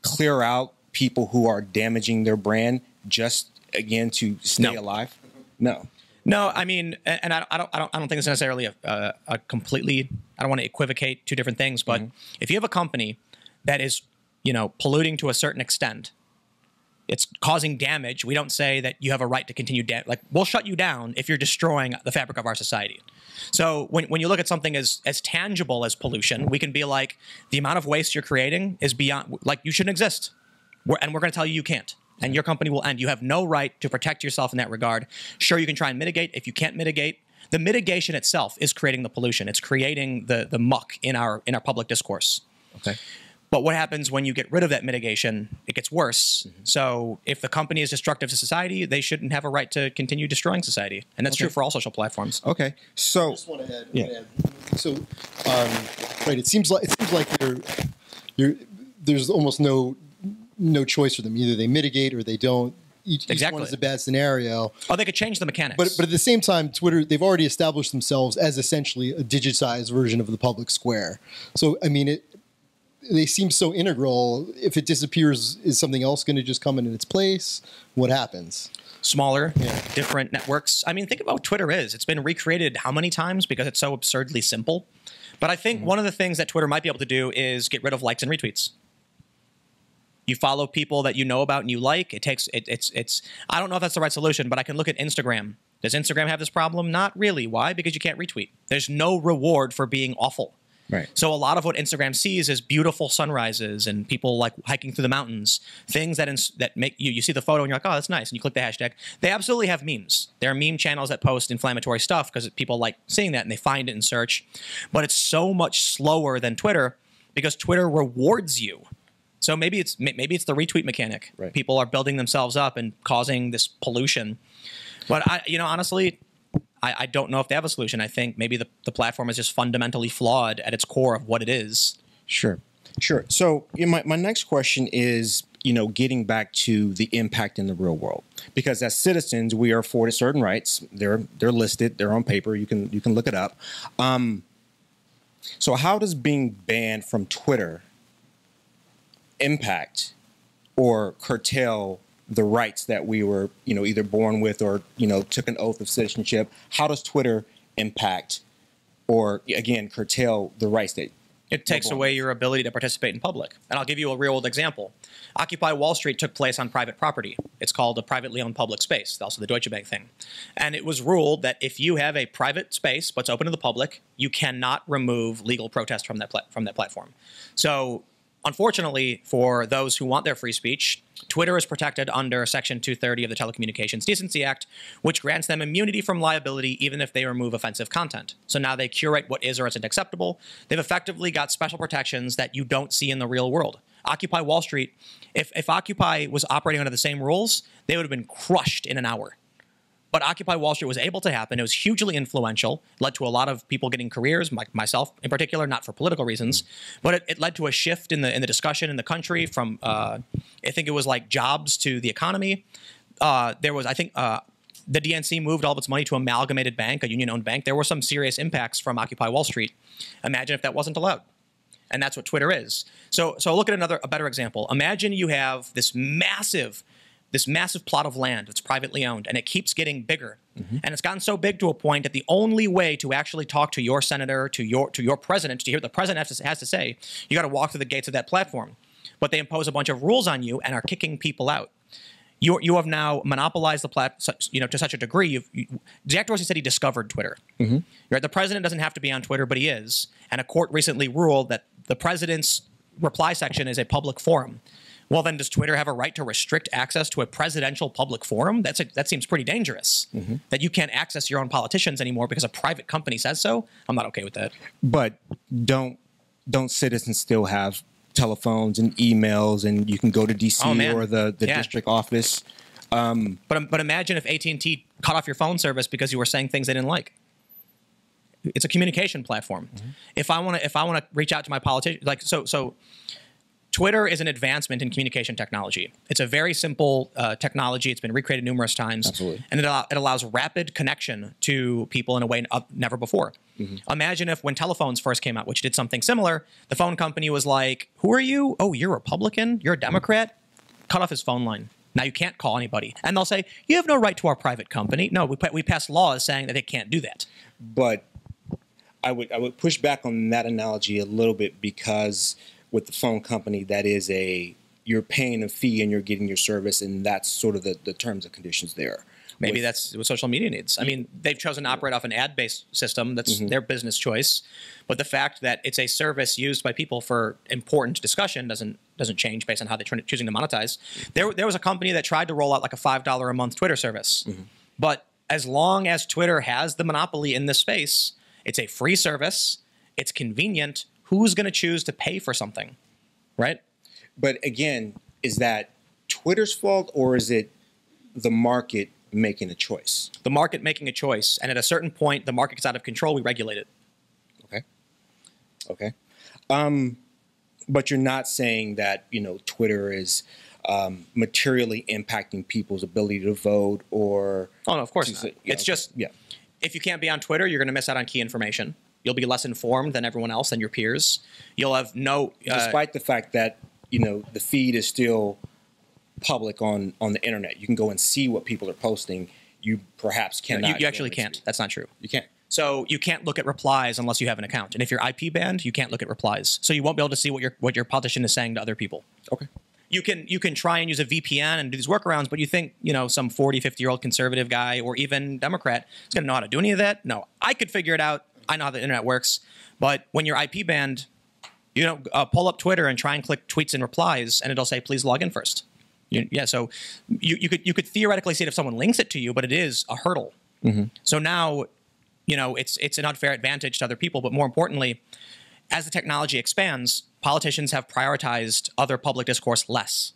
[SPEAKER 3] clear out people who are damaging their brand just, again, to stay alive? No.
[SPEAKER 2] No, I mean, and I don't think it's necessarily a completely, I don't want to equivocate two different things, but if you have a company that is, polluting to a certain extent, it's causing damage, we don't say that you have a right to continue, we'll shut you down if you're destroying the fabric of our society. So when you look at something as tangible as pollution, we can be like, the amount of waste you're creating is beyond, you shouldn't exist. And we're going to tell you you can't. And your company will end. You have no right to protect yourself in that regard. Sure, you can try and mitigate. If you can't mitigate, the mitigation itself is creating the pollution. It's creating the muck in our public discourse.
[SPEAKER 3] Okay.
[SPEAKER 2] But what happens when you get rid of that mitigation? It gets worse. So if the company is destructive to society, they shouldn't have a right to continue destroying society. And that's true for all social platforms.
[SPEAKER 3] Okay. So
[SPEAKER 1] I just want to add. So, right, it seems like there's almost no choice for them. Either they mitigate or they don't. Each one is a bad scenario.
[SPEAKER 2] Oh, they could change the mechanics.
[SPEAKER 1] But at the same time, Twitter, they've already established themselves as essentially a digitized version of the public square. So, I mean, they seem so integral. If it disappears, is something else going to just come in its place? What happens?
[SPEAKER 2] Smaller, different networks. I mean, think about what Twitter is. It's been recreated how many times because it's so absurdly simple. But I think one of the things that Twitter might be able to do is get rid of likes and retweets. You follow people that you know about and you like. It's I don't know if that's the right solution, but I can look at Instagram. Does Instagram have this problem? Not really. Why? Because you can't retweet. There's no reward for being awful.
[SPEAKER 3] Right.
[SPEAKER 2] So a lot of what Instagram sees is beautiful sunrises and people like hiking through the mountains, things that make you see the photo and you're like, oh, that's nice. And you click the hashtag. They absolutely have memes. There are meme channels that post inflammatory stuff because people like seeing that and they find it in search. But it's so much slower than Twitter because Twitter rewards you. So maybe it's the retweet mechanic.
[SPEAKER 3] Right.
[SPEAKER 2] People are building themselves up and causing this pollution. But honestly, I don't know if they have a solution. I think maybe the platform is just fundamentally flawed at its core of what it is.
[SPEAKER 3] Sure. So my next question is, getting back to the impact in the real world, because as citizens, we are afforded certain rights. They're listed. They're on paper. You can look it up. So how does being banned from Twitter impact or curtail the rights that we were, either born with or, took an oath of citizenship? How does Twitter impact or, again, curtail the rights that
[SPEAKER 2] it takes away your ability to participate in public? And I'll give you a real-world example. Occupy Wall Street took place on private property. It's called a privately owned public space, also the Deutsche Bank thing. And it was ruled that if you have a private space but it's open to the public, you cannot remove legal protest from that platform. So unfortunately, for those who want their free speech, Twitter is protected under Section 230 of the Telecommunications Decency Act, which grants them immunity from liability even if they remove offensive content. So now they curate what is or isn't acceptable. They've effectively got special protections that you don't see in the real world. Occupy Wall Street, if Occupy was operating under the same rules, they would have been crushed in an hour. But Occupy Wall Street was able to happen. It was hugely influential, led to a lot of people getting careers, myself in particular, not for political reasons. But it led to a shift in the discussion in the country from, I think it was like jobs to the economy. There was, I think, the DNC moved all of its money to Amalgamated Bank, a union-owned bank. There were some serious impacts from Occupy Wall Street. Imagine if that wasn't allowed. And that's what Twitter is. So look at a better example. Imagine you have this massive plot of land that's privately owned, and it keeps getting bigger. And it's gotten so big to a point that the only way to actually talk to your senator, to your president, to hear what the president has to say, you got to walk through the gates of that platform. But they impose a bunch of rules on you and are kicking people out. You have now monopolized the platform, to such a degree. Jack Dorsey said he discovered Twitter. Right? The president doesn't have to be on Twitter, but he is. And a court recently ruled that the president's reply section is a public forum. Well, then does Twitter have a right to restrict access to a presidential public forum? That seems pretty dangerous, that you can't access your own politicians anymore because a private company says so. I'm not okay with that.
[SPEAKER 3] But don't citizens still have telephones and emails, and you can go to DC or the district office?
[SPEAKER 2] But imagine if AT&T cut off your phone service because you were saying things they didn't like. It's a communication platform. If I want to reach out to my politician, so Twitter is an advancement in communication technology. It's a very simple technology. It's been recreated numerous times.
[SPEAKER 3] Absolutely.
[SPEAKER 2] And it allows rapid connection to people in a way never before. Imagine if when telephones first came out, which did something similar, the phone company was like, who are you? Oh, you're a Republican? You're a Democrat? Cut off his phone line. Now you can't call anybody. And they'll say, you have no right to our private company. No, we passed laws saying that they can't do that.
[SPEAKER 3] But I would push back on that analogy a little bit, because with the phone company, that is you're paying a fee and you're getting your service, and that's sort of the terms and conditions there.
[SPEAKER 2] Maybe that's what social media needs. I mean, they've chosen to operate off an ad-based system. That's their business choice. But the fact that it's a service used by people for important discussion doesn't change based on how they're choosing to monetize. There was a company that tried to roll out like a $5 a month Twitter service. But as long as Twitter has the monopoly in this space, it's a free service. It's convenient. Who's going to choose to pay for something? right?
[SPEAKER 3] But again, is that Twitter's fault, or is it the market making a choice?
[SPEAKER 2] The market making a choice, and at a certain point, the market gets out of control. We regulate it.
[SPEAKER 3] Okay. Okay. But you're not saying that, Twitter is materially impacting people's ability to vote, or...
[SPEAKER 2] Oh, no, of course not. It's just,
[SPEAKER 3] yeah.
[SPEAKER 2] If you can't be on Twitter, you're going to miss out on key information. You'll be less informed than everyone else, than your peers. You'll have no...
[SPEAKER 3] Despite the fact that, the feed is still public on the internet. You can go and see what people are posting. You perhaps cannot.
[SPEAKER 2] You actually can't. That's not true.
[SPEAKER 3] You can't.
[SPEAKER 2] So you can't look at replies unless you have an account. And if you're IP banned, you can't look at replies. So you won't be able to see what your politician is saying to other people.
[SPEAKER 3] Okay.
[SPEAKER 2] You can try and use a VPN and do these workarounds, but you think, some 40, 50-year-old conservative guy or even Democrat is going to know how to do any of that? No. I could figure it out. I know how the internet works. But when you're IP banned, pull up Twitter and try and click tweets and replies, and it'll say, please log in first. So you could theoretically see it if someone links it to you, but it is a hurdle. Mm-hmm. So now, it's an unfair advantage to other people. But more importantly, as the technology expands, politicians have prioritized other public discourse less.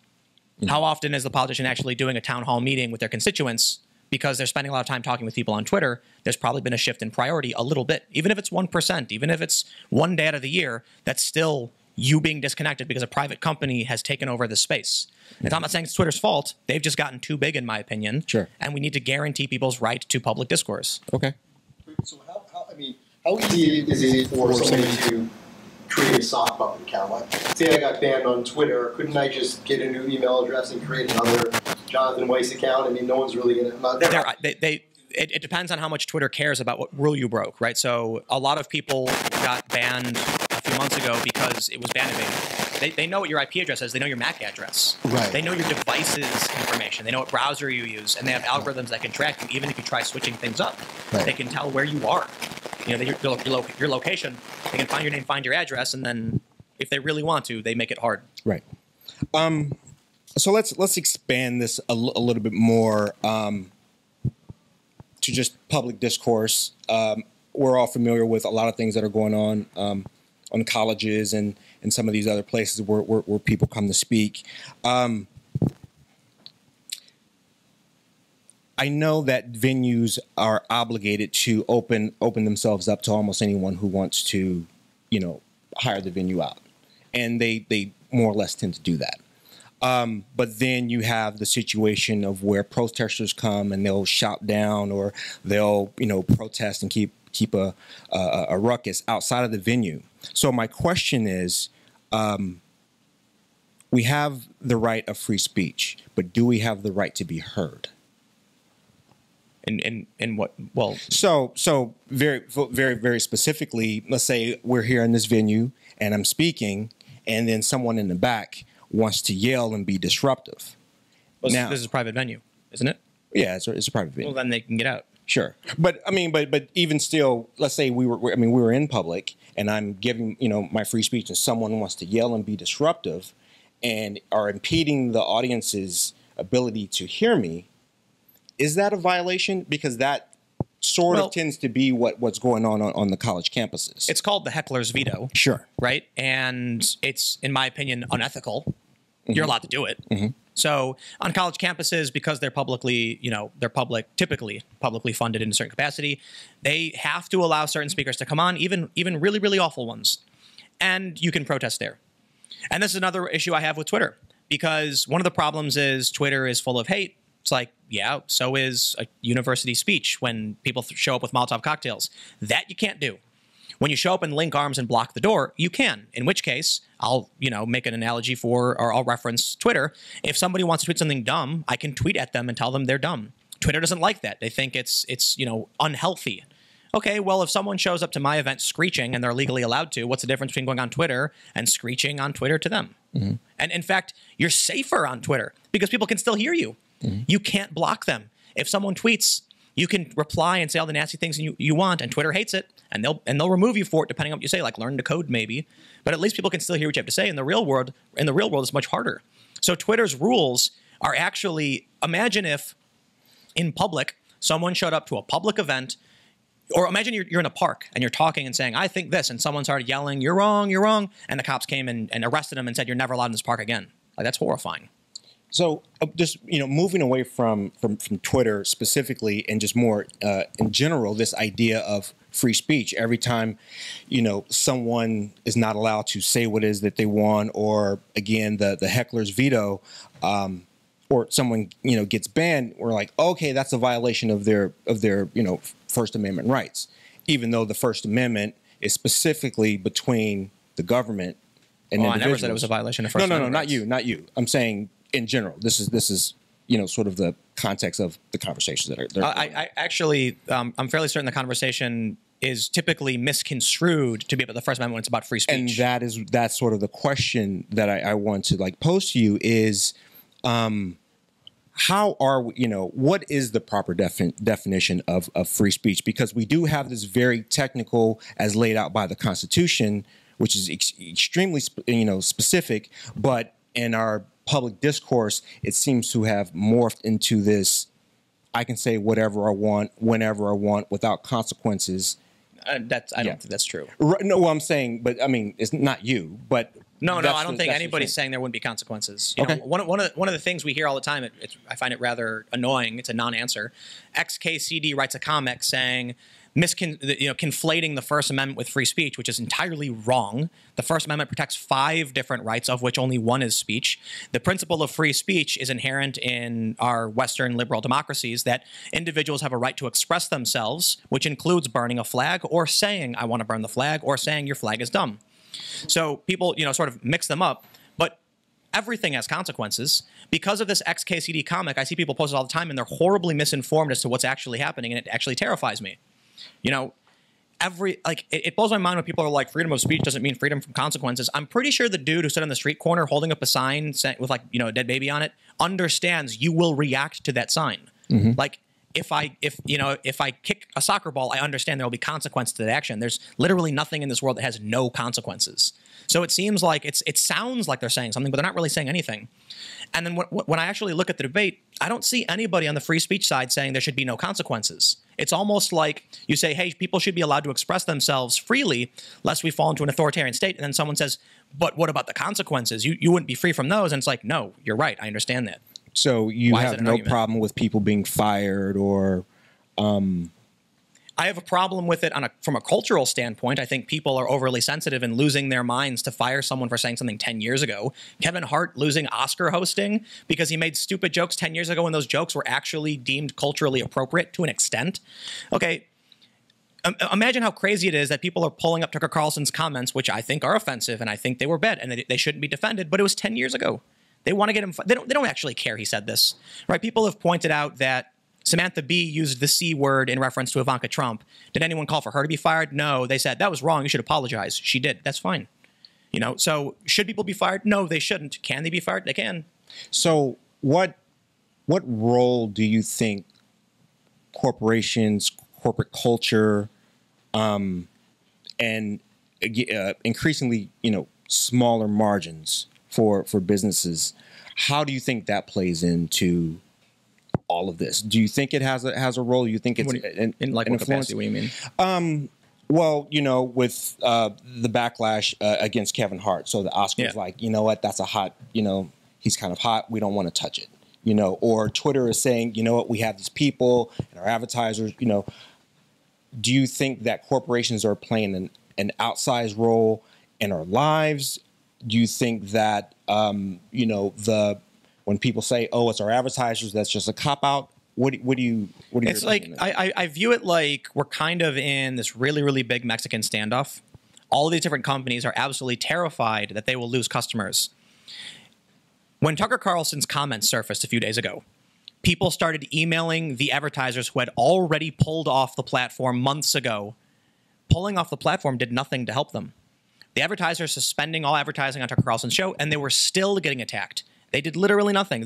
[SPEAKER 2] Mm-hmm. How often is the politician actually doing a town hall meeting with their constituents? Because they're spending a lot of time talking with people on Twitter, there's probably been a shift in priority a little bit. Even if it's 1%, even if it's one day out of the year, that's still you being disconnected because a private company has taken over the space. And I'm not saying it's Twitter's fault. They've just gotten too big, in my opinion.
[SPEAKER 3] Sure.
[SPEAKER 2] And we need to guarantee people's right to public discourse.
[SPEAKER 3] Okay.
[SPEAKER 1] So how easy is it for somebody to create a sock puppet account? Like, say I got banned on Twitter, couldn't I just get a new email address and create another Jonathan Weiss account? I mean, no one's really going to...
[SPEAKER 2] It depends on how much Twitter cares about what rule you broke, right? So a lot of people got banned a few months ago because it was ban evading. They know what your IP address is. They know your MAC address.
[SPEAKER 1] Right.
[SPEAKER 2] They know your device's information. They know what browser you use, and they have algorithms that can track you. Even if you try switching things up,
[SPEAKER 1] right.
[SPEAKER 2] They can tell where you are. Your location. They can find your name, find your address, and then if they really want to, they make it hard.
[SPEAKER 3] Right. So let's expand this a little bit more to just public discourse. We're all familiar with a lot of things that are going on colleges and some of these other places where people come to speak. I know that venues are obligated to open themselves up to almost anyone who wants to, hire the venue out, and they more or less tend to do that. But then you have the situation of where protesters come and they'll shout down, or they'll protest and keep a ruckus outside of the venue. So my question is, we have the right of free speech, but do we have the right to be heard?
[SPEAKER 2] In what? Well,
[SPEAKER 3] so very, very, very specifically, let's say we're here in this venue and I'm speaking, and then someone in the back wants to yell and be disruptive.
[SPEAKER 2] Well, now, this is a private venue, isn't it?
[SPEAKER 3] Yeah, it's a private venue.
[SPEAKER 2] Well, then they can get out.
[SPEAKER 3] Sure, but I mean, but even still, let's say we were in public, and I'm giving my free speech, and someone wants to yell and be disruptive, and are impeding the audience's ability to hear me. Is that a violation? Because that sort of tends to be what's going on the college campuses.
[SPEAKER 2] It's called the heckler's veto.
[SPEAKER 3] Sure.
[SPEAKER 2] Right? And it's, in my opinion, unethical. Mm-hmm. You're allowed to do it. Mm-hmm. So on college campuses, because they're publicly, typically publicly funded in a certain capacity, they have to allow certain speakers to come on, even really, really awful ones. And you can protest there. And this is another issue I have with Twitter, because one of the problems is Twitter is full of hate. It's like, yeah, so is a university speech when people show up with Molotov cocktails. That you can't do. When you show up and link arms and block the door, you can. In which case, I'll make an analogy or I'll reference Twitter. If somebody wants to tweet something dumb, I can tweet at them and tell them they're dumb. Twitter doesn't like that. They think it's unhealthy. Okay, well, if someone shows up to my event screeching and they're legally allowed to, what's the difference between going on Twitter and screeching on Twitter to them? Mm-hmm. And in fact, you're safer on Twitter because people can still hear you. Mm-hmm. You can't block them. If someone tweets, you can reply and say all the nasty things you want, and Twitter hates it, and they'll remove you for it depending on what you say, like learn to code maybe. But at least people can still hear what you have to say. In the real world, it's much harder. So Twitter's rules are actually, imagine if in public someone showed up to a public event or imagine you're in a park and you're talking and saying, I think this, and someone started yelling, you're wrong, and the cops came and arrested him and said, you're never allowed in this park again. Like, that's horrifying.
[SPEAKER 3] So just, moving away from Twitter specifically and just more in general, this idea of free speech. Every time, someone is not allowed to say what it is that they want, or again, the heckler's veto, or someone, gets banned, we're like, okay, that's a violation of their First Amendment rights, even though the First Amendment is specifically between the government and individuals. I
[SPEAKER 2] never said it was a violation of First Amendment rights.
[SPEAKER 3] Not you. I'm saying in general. This is sort of the context of the conversations that are.
[SPEAKER 2] I actually, I'm fairly certain the conversation is typically misconstrued to be about the First Amendment when it's about free speech.
[SPEAKER 3] And that's sort of the question that I want to pose to you is, how are we, what is the proper definition of free speech? Because we do have this very technical, as laid out by the Constitution, which is extremely specific, but in our public discourse, it seems to have morphed into this, I can say whatever I want, whenever I want, without consequences.
[SPEAKER 2] I don't think that's true.
[SPEAKER 3] No, well, I'm saying, but I mean, it's not you, but
[SPEAKER 2] no, I don't think anybody's saying there wouldn't be consequences. You know, one of the things we hear all the time, I find it rather annoying. It's a non-answer. XKCD writes a comic saying, conflating the First Amendment with free speech, which is entirely wrong. The First Amendment protects 5 different rights, of which only one is speech. The principle of free speech is inherent in our Western liberal democracies, that individuals have a right to express themselves, which includes burning a flag or saying, I want to burn the flag, or saying your flag is dumb. So people, sort of mix them up, but everything has consequences. Because of this XKCD comic, I see people post it all the time, and they're horribly misinformed as to what's actually happening, and it actually terrifies me. It blows my mind when people are like, freedom of speech doesn't mean freedom from consequences. I'm pretty sure the dude who stood on the street corner holding up a sign with a dead baby on it understands you will react to that sign. Mm-hmm. Like, if I kick a soccer ball, I understand there will be consequence to that action. There's literally nothing in this world that has no consequences. So it seems like it sounds like they're saying something, but they're not really saying anything. And then when I actually look at the debate, I don't see anybody on the free speech side saying there should be no consequences. It's almost like you say, hey, people should be allowed to express themselves freely, lest we fall into an authoritarian state. And then someone says, but what about the consequences? You wouldn't be free from those. And it's like, no, you're right. I understand that.
[SPEAKER 3] So you have no problem with people being fired or...
[SPEAKER 2] I have a problem with it from a cultural standpoint. I think people are overly sensitive and losing their minds to fire someone for saying something 10 years ago. Kevin Hart losing Oscar hosting because he made stupid jokes 10 years ago, and those jokes were actually deemed culturally appropriate to an extent. Okay, imagine how crazy it is that people are pulling up Tucker Carlson's comments, which I think are offensive, and I think they were bad, and they shouldn't be defended, but it was 10 years ago. They want to get him... They don't actually care he said this, right? People have pointed out that Samantha Bee used the C word in reference to Ivanka Trump. Did anyone call for her to be fired? No. They said, that was wrong. You should apologize. She did. That's fine. So should people be fired? No, they shouldn't. Can they be fired? They can.
[SPEAKER 3] So what role do you think corporations, corporate culture, and increasingly, smaller margins for businesses, how do you think that plays into all of this? Do you think it has a role? Do you think it's
[SPEAKER 2] in what capacity? What do you mean?
[SPEAKER 3] Well, with the backlash against Kevin Hart. So the Oscars like, you know what, that's a hot, he's kind of hot. We don't want to touch it. Or Twitter is saying, you know what, we have these people and our advertisers, Do you think that corporations are playing an outsized role in our lives? Do you think that, when people say, "Oh, it's our advertisers," that's just a cop out. What do you?
[SPEAKER 2] It's like I view it like we're kind of in this really, really big Mexican standoff. All of these different companies are absolutely terrified that they will lose customers. When Tucker Carlson's comments surfaced a few days ago, people started emailing the advertisers who had already pulled off the platform months ago. Pulling off the platform did nothing to help them. The advertisers suspending all advertising on Tucker Carlson's show, and they were still getting attacked. They did literally nothing.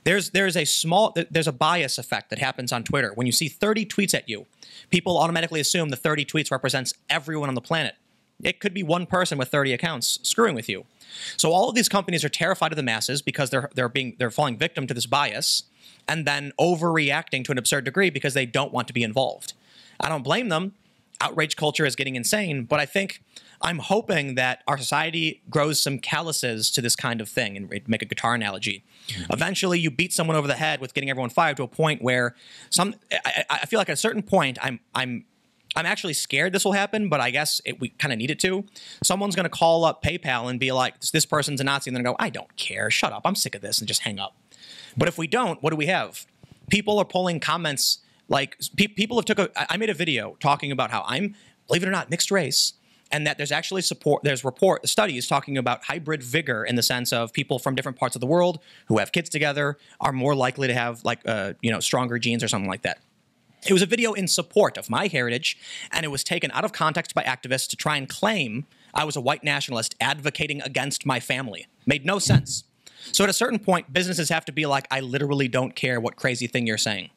[SPEAKER 2] There's a bias effect that happens on Twitter. When you see 30 tweets at you, people automatically assume the 30 tweets represents everyone on the planet. It could be one person with 30 accounts screwing with you. So all of these companies are terrified of the masses because they're falling victim to this bias, and then overreacting to an absurd degree because they don't want to be involved. I don't blame them. Outrage culture is getting insane, but I'm hoping that our society grows some calluses to this kind of thing, and make a guitar analogy. Eventually, you beat someone over the head with getting everyone fired to a point where I feel like at a certain point, I'm actually scared this will happen, but I guess we kind of need it to. Someone's going to call up PayPal and be like, this person's a Nazi, and then go, I don't care, shut up, I'm sick of this, and just hang up. But if we don't, what do we have? People are pulling comments. Like, people have I made a video talking about how I'm, believe it or not, mixed race, and that there's actually studies talking about hybrid vigor in the sense of people from different parts of the world who have kids together are more likely to have, like, stronger genes or something like that. It was a video in support of my heritage, and it was taken out of context by activists to try and claim I was a white nationalist advocating against my family. Made no sense. So at a certain point, businesses have to be like, I literally don't care what crazy thing you're saying,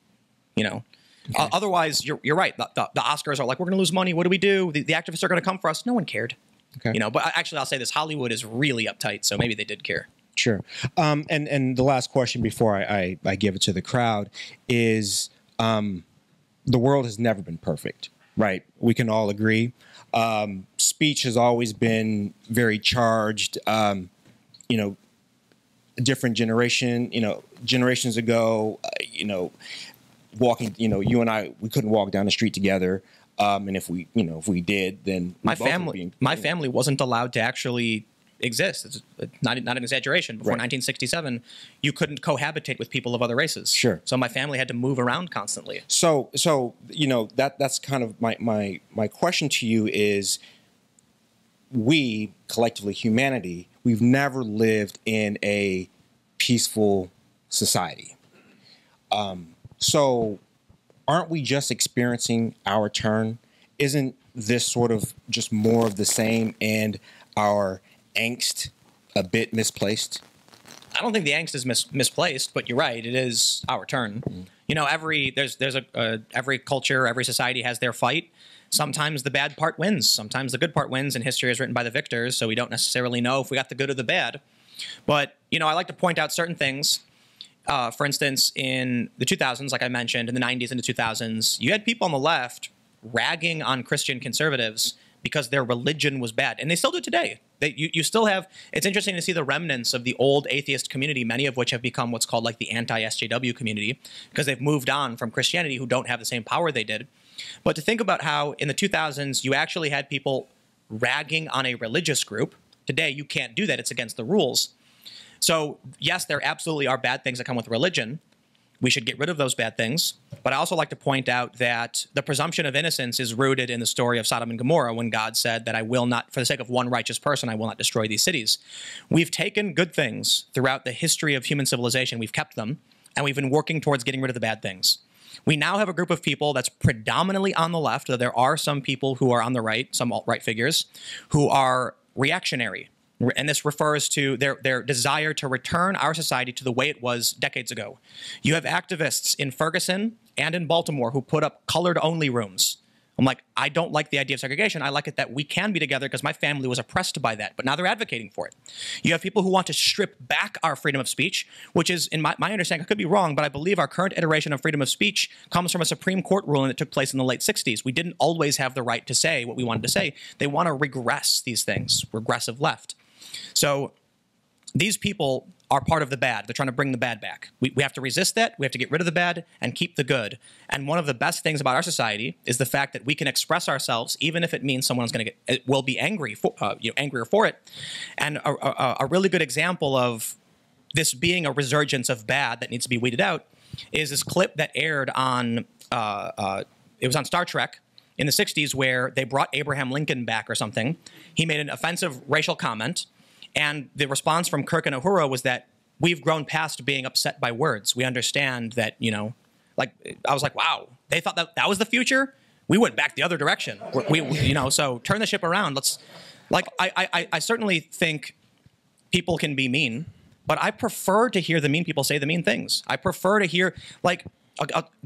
[SPEAKER 2] Okay. Otherwise, you're right. The Oscars are like, we're going to lose money. What do we do? The activists are going to come for us. No one cared. Okay. But actually, I'll say this: Hollywood is really uptight, so maybe they did care.
[SPEAKER 3] Sure. And the last question before I give it to the crowd is, the world has never been perfect, right? We can all agree. Speech has always been very charged. Different generations ago, walking, you and I, we couldn't walk down the street together. And if we did, then
[SPEAKER 2] my family wasn't allowed to actually exist. It's not an exaggeration. Before 1967, you couldn't cohabitate with people of other races.
[SPEAKER 3] Sure.
[SPEAKER 2] So my family had to move around constantly.
[SPEAKER 3] So that's kind of my question to you is, we collectively, humanity, we've never lived in a peaceful society. So aren't we just experiencing our turn? Isn't this sort of just more of the same and our angst a bit misplaced?
[SPEAKER 2] I don't think the angst is misplaced, but you're right. It is our turn. Mm. Every culture, every society has their fight. Sometimes the bad part wins. Sometimes the good part wins, and history is written by the victors, so we don't necessarily know if we got the good or the bad. But, I like to point out certain things. For instance, in the 2000s, like I mentioned, in the 90s into 2000s, you had people on the left ragging on Christian conservatives because their religion was bad. And they still do today. You still have, it's interesting to see the remnants of the old atheist community, many of which have become what's called like the anti-SJW community, because they've moved on from Christianity who don't have the same power they did. But to think about how in the 2000s, you actually had people ragging on a religious group. Today, you can't do that. It's against the rules. So yes, there absolutely are bad things that come with religion. We should get rid of those bad things. But I also like to point out that the presumption of innocence is rooted in the story of Sodom and Gomorrah, when God said that I will not, for the sake of one righteous person, I will not destroy these cities. We've taken good things throughout the history of human civilization. We've kept them, and we've been working towards getting rid of the bad things. We now have a group of people that's predominantly on the left, though there are some people who are on the right, some alt-right figures, who are reactionary. And this refers to their desire to return our society to the way it was decades ago. You have activists in Ferguson and in Baltimore who put up colored-only rooms. I'm like, I don't like the idea of segregation. I like it that we can be together because my family was oppressed by that. But now they're advocating for it. You have people who want to strip back our freedom of speech, which is, in my understanding, I could be wrong, but I believe our current iteration of freedom of speech comes from a Supreme Court ruling that took place in the late 60s. We didn't always have the right to say what we wanted to say. They want to regress these things, regressive left. So these people are part of the bad. They're trying to bring the bad back. We have to resist that. We have to get rid of the bad and keep the good. And one of the best things about our society is the fact that we can express ourselves, even if it means someone's going to will be angry, angrier for it. And a really good example of this being a resurgence of bad that needs to be weeded out is this clip that aired on it was on Star Trek in the 60s, where they brought Abraham Lincoln back or something. He made an offensive racial comment. And the response from Kirk and Uhura was that we've grown past being upset by words. We understand that, like, I was like, wow, they thought that was the future? We went back the other direction. So turn the ship around. I certainly think people can be mean, but I prefer to hear the mean people say the mean things. I prefer to hear, when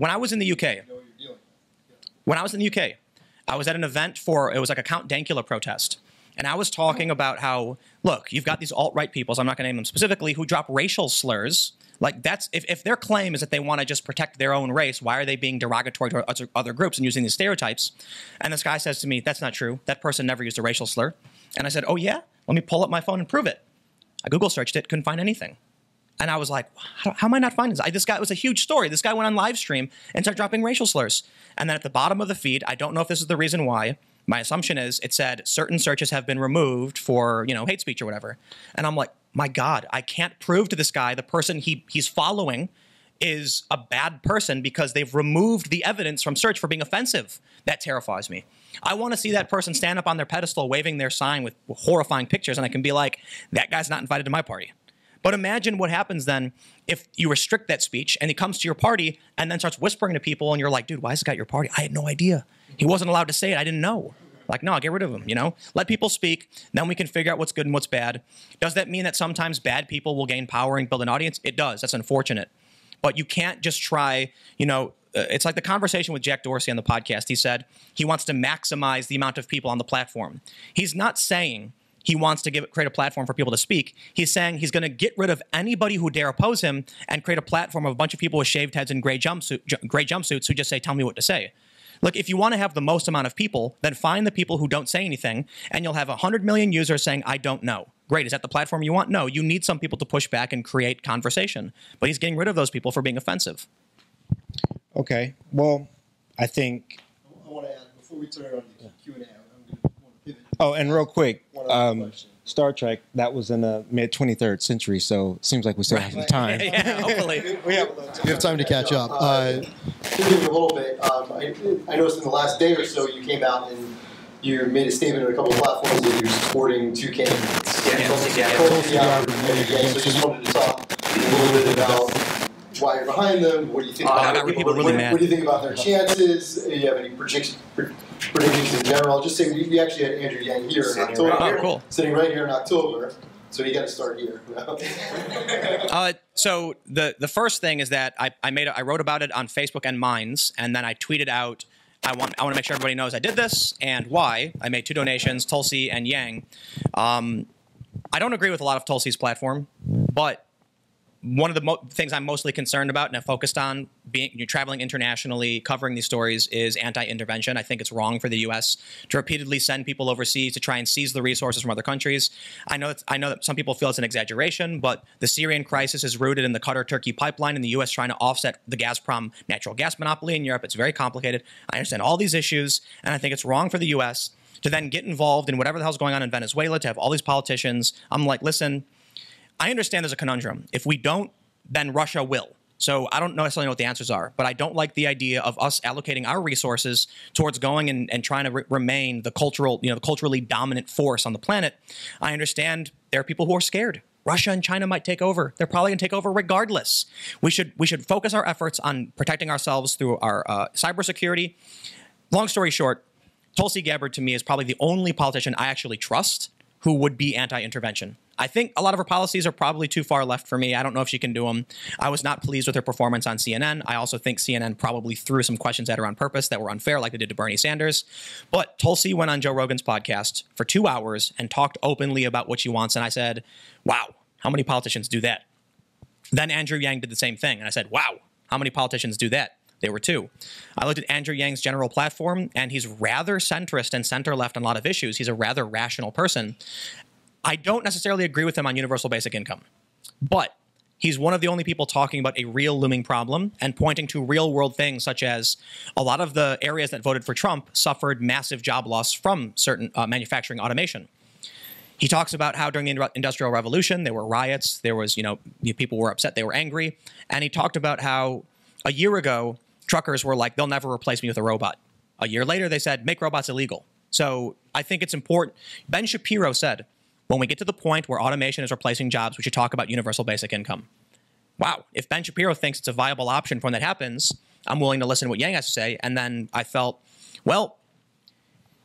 [SPEAKER 2] I was in the UK, I was at an event it was like a Count Dankula protest. And I was talking about how, look, you've got these alt-right people, so I'm not going to name them specifically, who drop racial slurs. Like, that's if their claim is that they want to just protect their own race, why are they being derogatory to other groups and using these stereotypes? And this guy says to me, that's not true. That person never used a racial slur. And I said, oh, yeah? Let me pull up my phone and prove it. I Google searched it, couldn't find anything. And I was like, how am I not finding this? This guy, it was a huge story. This guy went on live stream and started dropping racial slurs. And then at the bottom of the feed, I don't know if this is the reason why, my assumption is it said certain searches have been removed for, hate speech or whatever. And I'm like, my God, I can't prove to this guy the person he's following is a bad person because they've removed the evidence from search for being offensive. That terrifies me. I want to see that person stand up on their pedestal waving their sign with horrifying pictures, and I can be like, that guy's not invited to my party. But imagine what happens then if you restrict that speech and he comes to your party and then starts whispering to people and you're like, dude, why is this guy at your party? I had no idea. He wasn't allowed to say it. I didn't know. Like, no, get rid of him, Let people speak. Then we can figure out what's good and what's bad. Does that mean that sometimes bad people will gain power and build an audience? It does. That's unfortunate. But you can't just try, it's like the conversation with Jack Dorsey on the podcast. He said he wants to maximize the amount of people on the platform. He's not saying he wants to create a platform for people to speak. He's saying he's going to get rid of anybody who dare oppose him and create a platform of a bunch of people with shaved heads and gray jumpsuits who just say, tell me what to say. Look, if you want to have the most amount of people, then find the people who don't say anything, and you'll have 100 million users saying, I don't know. Great. Is that the platform you want? No. You need some people to push back and create conversation. But he's getting rid of those people for being offensive.
[SPEAKER 3] Okay. Well, I think...
[SPEAKER 1] I want to add, before we turn it on to Q&A, I'm going to want to pivot.
[SPEAKER 3] Oh, and real quick, Star Trek, that was in the mid-23rd century, so it seems like we still have some time.
[SPEAKER 2] Yeah, hopefully.
[SPEAKER 1] We have time to catch up. Thinking a little bit, I noticed in the last day or so you came out and you made a statement on a couple of platforms that you're supporting two candidates. So just wanted to talk a little bit about why you're behind them. What do you think about them? What do you think about their chances? Do you have any predictions in general? Just say we actually had Andrew Yang here in October. Sitting right here in October. So you got to start here.
[SPEAKER 2] So the first thing is that I wrote about it on Facebook and Minds, and then I tweeted out, I want to make sure everybody knows I did this and why. I made 2 donations, Tulsi and Yang. I don't agree with a lot of Tulsi's platform, but one of the things I'm mostly concerned about and have focused on traveling internationally, covering these stories, is anti-intervention. I think it's wrong for the U.S. to repeatedly send people overseas to try and seize the resources from other countries. I know that some people feel it's an exaggeration, but the Syrian crisis is rooted in the Qatar-Turkey pipeline and the U.S. trying to offset the Gazprom natural gas monopoly in Europe. It's very complicated. I understand all these issues, and I think it's wrong for the U.S. to then get involved in whatever the hell's going on in Venezuela, to have all these politicians. I'm like, listen, I understand there's a conundrum. If we don't, then Russia will. So I don't necessarily know what the answers are, but I don't like the idea of us allocating our resources towards going and trying to remain the culturally dominant force on the planet. I understand there are people who are scared. Russia and China might take over. They're probably going to take over regardless. We should focus our efforts on protecting ourselves through our cybersecurity. Long story short, Tulsi Gabbard to me is probably the only politician I actually trust who would be anti-intervention. I think a lot of her policies are probably too far left for me. I don't know if she can do them. I was not pleased with her performance on CNN. I also think CNN probably threw some questions at her on purpose that were unfair, like they did to Bernie Sanders. But Tulsi went on Joe Rogan's podcast for 2 hours and talked openly about what she wants. And I said, wow, how many politicians do that? Then Andrew Yang did the same thing. And I said, wow, how many politicians do that? There were 2. I looked at Andrew Yang's general platform, and he's rather centrist and center-left on a lot of issues. He's a rather rational person. I don't necessarily agree with him on universal basic income, but he's one of the only people talking about a real looming problem and pointing to real-world things, such as a lot of the areas that voted for Trump suffered massive job loss from certain manufacturing automation. He talks about how during the Industrial Revolution, there were riots, there was, people were upset, they were angry, and he talked about how a year ago, truckers were like, they'll never replace me with a robot. A year later, they said, make robots illegal. So I think it's important. Ben Shapiro said, when we get to the point where automation is replacing jobs, we should talk about universal basic income. Wow. If Ben Shapiro thinks it's a viable option for when that happens, I'm willing to listen to what Yang has to say. And then I felt, well,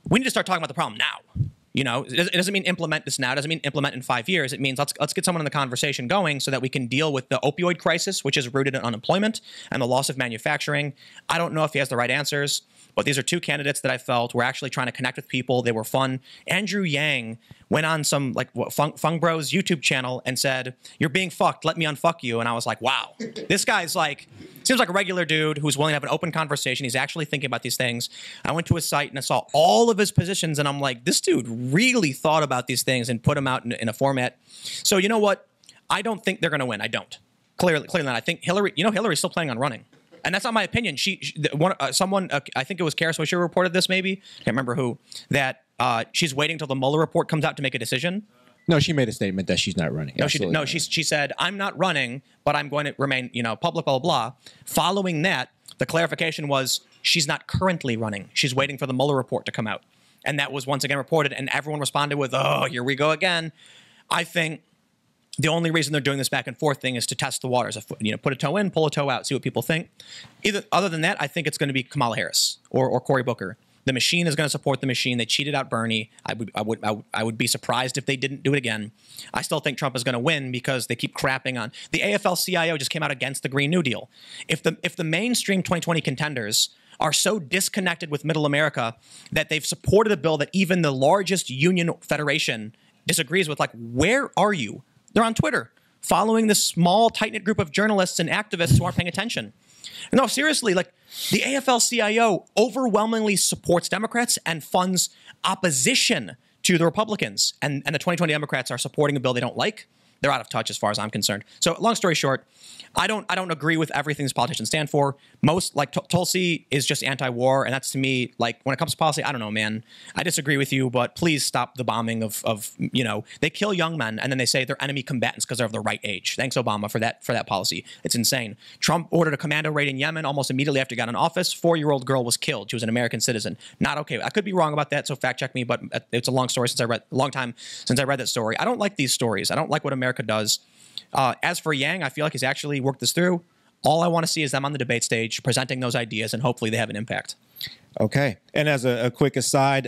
[SPEAKER 2] we need to start talking about the problem now. It doesn't mean implement this now. It doesn't mean implement in 5 years. It means let's get someone in the conversation going so that we can deal with the opioid crisis, which is rooted in unemployment and the loss of manufacturing. I don't know if he has the right answers. But these are two candidates that I felt were actually trying to connect with people. They were fun. Andrew Yang went on some like Fung Bros YouTube channel and said, "You're being fucked. Let me unfuck you." And I was like, wow, this guy's like, seems like a regular dude who's willing to have an open conversation. He's actually thinking about these things. I went to his site and I saw all of his positions, and I'm like, this dude really thought about these things and put them out in a format. So you know what? I don't think they're going to win. I don't. Clearly not. I think Hillary, Hillary's still planning on running. And that's not my opinion. Someone, I think it was Kara Swisher reported this maybe. Can't remember who. That she's waiting till the Mueller report comes out to make a decision.
[SPEAKER 3] No, she made a statement that she's not running.
[SPEAKER 2] She said, I'm not running, but I'm going to remain, public, blah, blah, blah. Following that, the clarification was she's not currently running. She's waiting for the Mueller report to come out. And that was once again reported, and everyone responded with, oh, here we go again. I think the only reason they're doing this back and forth thing is to test the waters. Put a toe in, pull a toe out, see what people think. Other than that, I think it's going to be Kamala Harris or Cory Booker. The machine is going to support the machine. They cheated out Bernie. I would be surprised if they didn't do it again. I still think Trump is going to win because they keep crapping on the AFL-CIO. Just came out against the Green New Deal. If the mainstream 2020 contenders are so disconnected with Middle America that they've supported a bill that even the largest union federation disagrees with, like, where are you? They're on Twitter, following this small, tight-knit group of journalists and activists who aren't paying attention. No, seriously, like, the AFL-CIO overwhelmingly supports Democrats and funds opposition to the Republicans. And the 2020 Democrats are supporting a bill they don't like. They're out of touch as far as I'm concerned. So long story short, I don't agree with everything these politicians stand for. Most, like Tulsi is just anti-war, and that's, to me, like, when it comes to policy, I don't know, man. I disagree with you, but please stop the bombing of they kill young men and then they say they're enemy combatants because they're of the right age. Thanks, Obama, for that policy. It's insane. Trump ordered a commando raid in Yemen almost immediately after he got in office. 4-year-old girl was killed. She was an American citizen. Not okay. I could be wrong about that, so fact check me, but it's a long time since I read that story. I don't like these stories. I don't like what America does. As for Yang, I feel like he's actually worked this through. All I want to see is them on the debate stage presenting those ideas, and hopefully they have an impact.
[SPEAKER 3] Okay. And as a quick aside,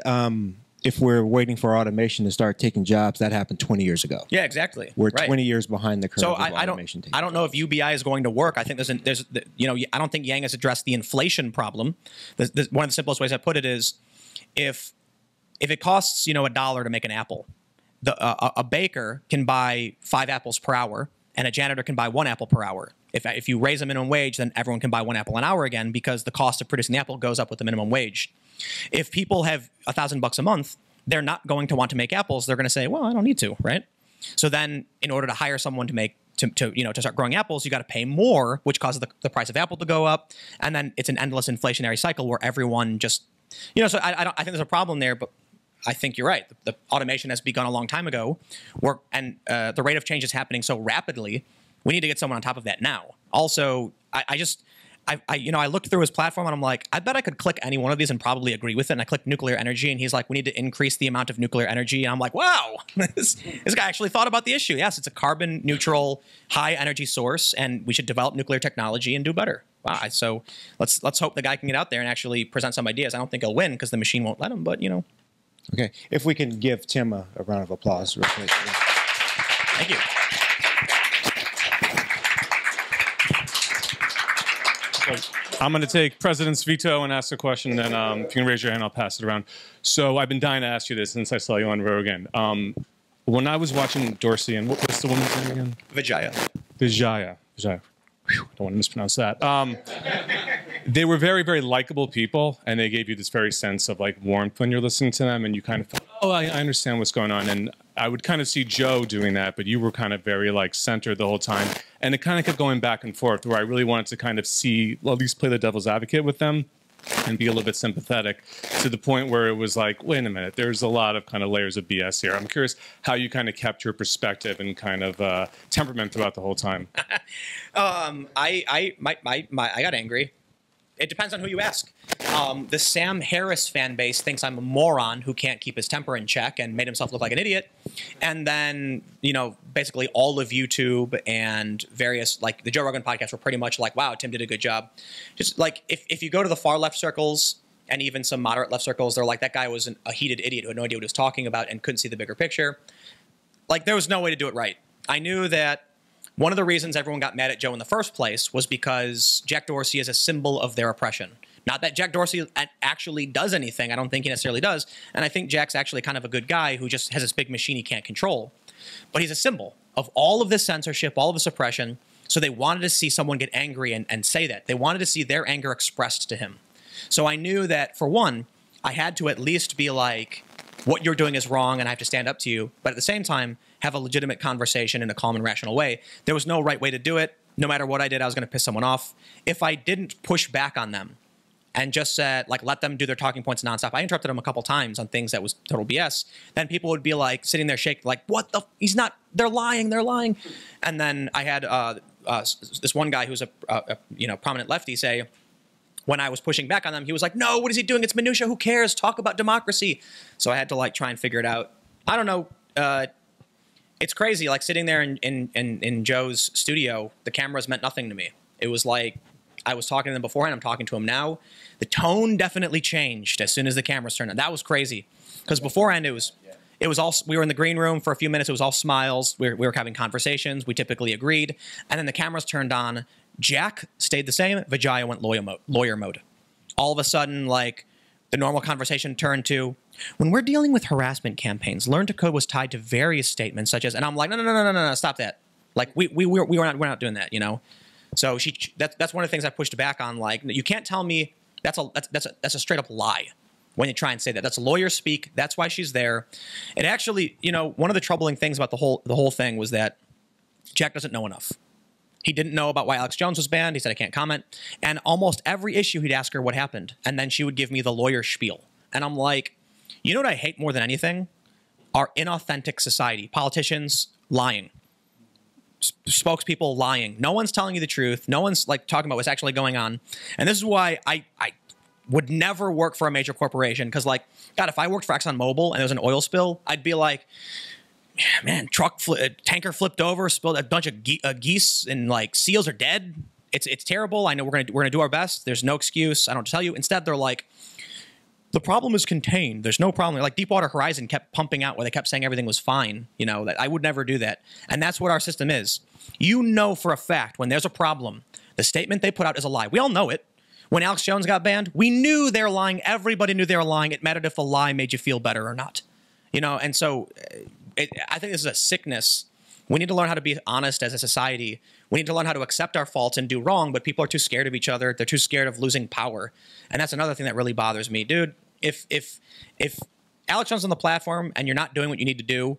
[SPEAKER 3] if we're waiting for automation to start taking jobs, that happened 20 years ago.
[SPEAKER 2] Yeah, exactly.
[SPEAKER 3] We're 20 years behind the curve.
[SPEAKER 2] So I don't know if UBI is going to work. I think I don't think Yang has addressed the inflation problem. One of the simplest ways I put it is, if it costs $1 to make an apple, a baker can buy 5 apples per hour, and a janitor can buy 1 apple per hour. If you raise the minimum wage, then everyone can buy 1 apple an hour again, because the cost of producing the apple goes up with the minimum wage. If people have $1,000 a month, they're not going to want to make apples. They're going to say, well, I don't need to, right? So then, in order to hire someone to start growing apples, you got to pay more, which causes the price of apple to go up, and then it's an endless inflationary cycle where everyone just, So I think there's a problem there, but I think you're right. The automation has begun a long time ago, the rate of change is happening so rapidly. We need to get someone on top of that now. Also, I looked through his platform and I'm like, I bet I could click any one of these and probably agree with it. And I clicked nuclear energy, and he's like, we need to increase the amount of nuclear energy. And I'm like, wow, this guy actually thought about the issue. Yes, it's a carbon neutral, high energy source, and we should develop nuclear technology and do better. Wow. So let's hope the guy can get out there and actually present some ideas. I don't think he'll win because the machine won't let him, but
[SPEAKER 3] Okay. If we can give Tim a round of applause real quick.
[SPEAKER 2] Thank you.
[SPEAKER 4] I'm going to take President's veto and ask a question, and if you can raise your hand, I'll pass it around. So I've been dying to ask you this since I saw you on Rogan. When I was watching Dorsey, and what's the woman's name again? Vijaya. Whew, I don't want to mispronounce that. They were very, very likable people, and they gave you this very sense of like warmth when you're listening to them, and you kind of felt, oh, I understand what's going on. And I would kind of see Joe doing that, but you were kind of very like centered the whole time. And it kind of kept going back and forth, where I really wanted to kind of see, well, at least play the devil's advocate with them and be a little bit sympathetic, to the point where it was like, wait a minute, there's a lot of kind of layers of BS here. I'm curious how you kind of kept your perspective and kind of temperament throughout the whole time.
[SPEAKER 2] I got angry. It depends on who you ask. The Sam Harris fan base thinks I'm a moron who can't keep his temper in check and made himself look like an idiot. And then, basically all of YouTube and various, like the Joe Rogan podcast, were pretty much like, wow, Tim did a good job. Just like, if you go to the far left circles and even some moderate left circles, they're like, that guy was a heated idiot who had no idea what he was talking about and couldn't see the bigger picture. Like, there was no way to do it right. I knew that one of the reasons everyone got mad at Joe in the first place was because Jack Dorsey is a symbol of their oppression. Not that Jack Dorsey actually does anything. I don't think he necessarily does. And I think Jack's actually kind of a good guy who just has this big machine he can't control. But he's a symbol of all of this censorship, all of this oppression. So they wanted to see someone get angry and say that. They wanted to see their anger expressed to him. So I knew that, for one, I had to at least be like, what you're doing is wrong and I have to stand up to you. But at the same time, have a legitimate conversation in a calm and rational way. There was no right way to do it. No matter what I did, I was going to piss someone off. If I didn't push back on them and just said, like, let them do their talking points nonstop. I interrupted them a couple times on things that was total BS. Then people would be like sitting there shaking, like, what the, he's not, they're lying. And then I had this one guy who's a prominent lefty say, when I was pushing back on them, he was like, no, what is he doing? It's minutia. Who cares? Talk about democracy. So I had to like try and figure it out. I don't know. It's crazy. Like sitting there in Joe's studio, the cameras meant nothing to me. It was like, I was talking to them beforehand. I'm talking to him now. The tone definitely changed as soon as the cameras turned on. That was crazy. Because beforehand, it was all, we were in the green room for a few minutes. It was all smiles. We were having conversations. We typically agreed. And then the cameras turned on. Jack stayed the same. Vijaya went lawyer mode. All of a sudden, like, the normal conversation turned to, when we're dealing with harassment campaigns, Learn to Code was tied to various statements such as, and I'm like, no, stop that. Like, we're not doing that, you know? So that's one of the things I pushed back on. Like, you can't tell me that's a straight up lie when you try and say that. That's lawyer speak. That's why she's there. It actually, you know, one of the troubling things about the whole thing was that Jack doesn't know enough. He didn't know about why Alex Jones was banned. He said, I can't comment. And almost every issue he'd ask her what happened. And then she would give me the lawyer spiel. And I'm like, you know what I hate more than anything? Our inauthentic society. Politicians lying. Spokespeople lying. No one's telling you the truth. No one's like talking about what's actually going on. And this is why I would never work for a major corporation. Because like, God, if I worked for ExxonMobil and there was an oil spill, I'd be like, man, tanker flipped over, spilled a bunch of geese, and like seals are dead. It's terrible. I know we're gonna do our best. There's no excuse. I don't tell you. Instead, they're like, the problem is contained. There's no problem. Like Deepwater Horizon kept pumping out where they kept saying everything was fine. You know, that I would never do that. And that's what our system is. You know for a fact when there's a problem, the statement they put out is a lie. We all know it. When Alex Jones got banned, we knew they were lying. Everybody knew they were lying. It mattered if the lie made you feel better or not. You know, and so I think this is a sickness. We need to learn how to be honest as a society. We need to learn how to accept our faults and do wrong, but people are too scared of each other. They're too scared of losing power. And that's another thing that really bothers me. Dude, if Alex Jones is on the platform and you're not doing what you need to do,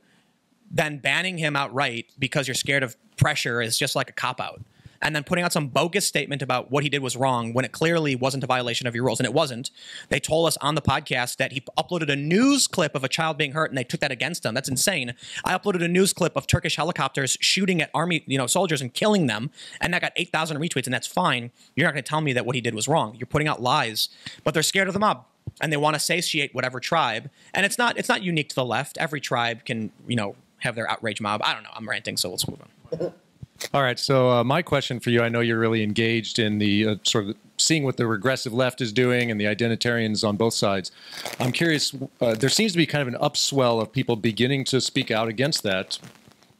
[SPEAKER 2] then banning him outright because you're scared of pressure is just like a cop-out. And then putting out some bogus statement about what he did was wrong when it clearly wasn't a violation of your rules. And it wasn't. They told us on the podcast that he uploaded a news clip of a child being hurt and they took that against him. That's insane. I uploaded a news clip of Turkish helicopters shooting at army, soldiers and killing them. And that got 8,000 retweets, and that's fine. You're not going to tell me that what he did was wrong. You're putting out lies. But they're scared of the mob. And they want to satiate whatever tribe. And it's not unique to the left. Every tribe can, have their outrage mob. I don't know. I'm ranting, so let's move on.
[SPEAKER 5] All right. So my question for you, I know you're really engaged in the sort of seeing what the regressive left is doing and the identitarians on both sides. I'm curious, there seems to be kind of an upswell of people beginning to speak out against that,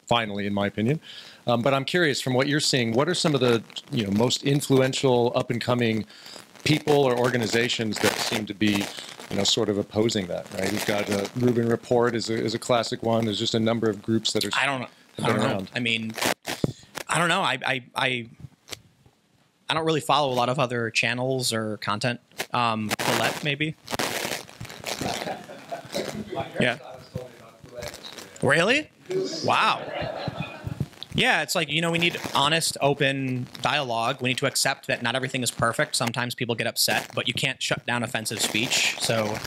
[SPEAKER 5] finally, in my opinion. But I'm curious, from what you're seeing, what are some of the most influential up-and-coming people or organizations that seem to be sort of opposing that, right? You've got Rubin Report is a classic one. There's just a number of groups that are
[SPEAKER 2] I don't know. I mean, I don't know. I don't really follow a lot of other channels or content. Colette, maybe. Yeah. Really? Wow. Yeah, it's like, we need honest, open dialogue. We need to accept that not everything is perfect. Sometimes people get upset, but you can't shut down offensive speech. So,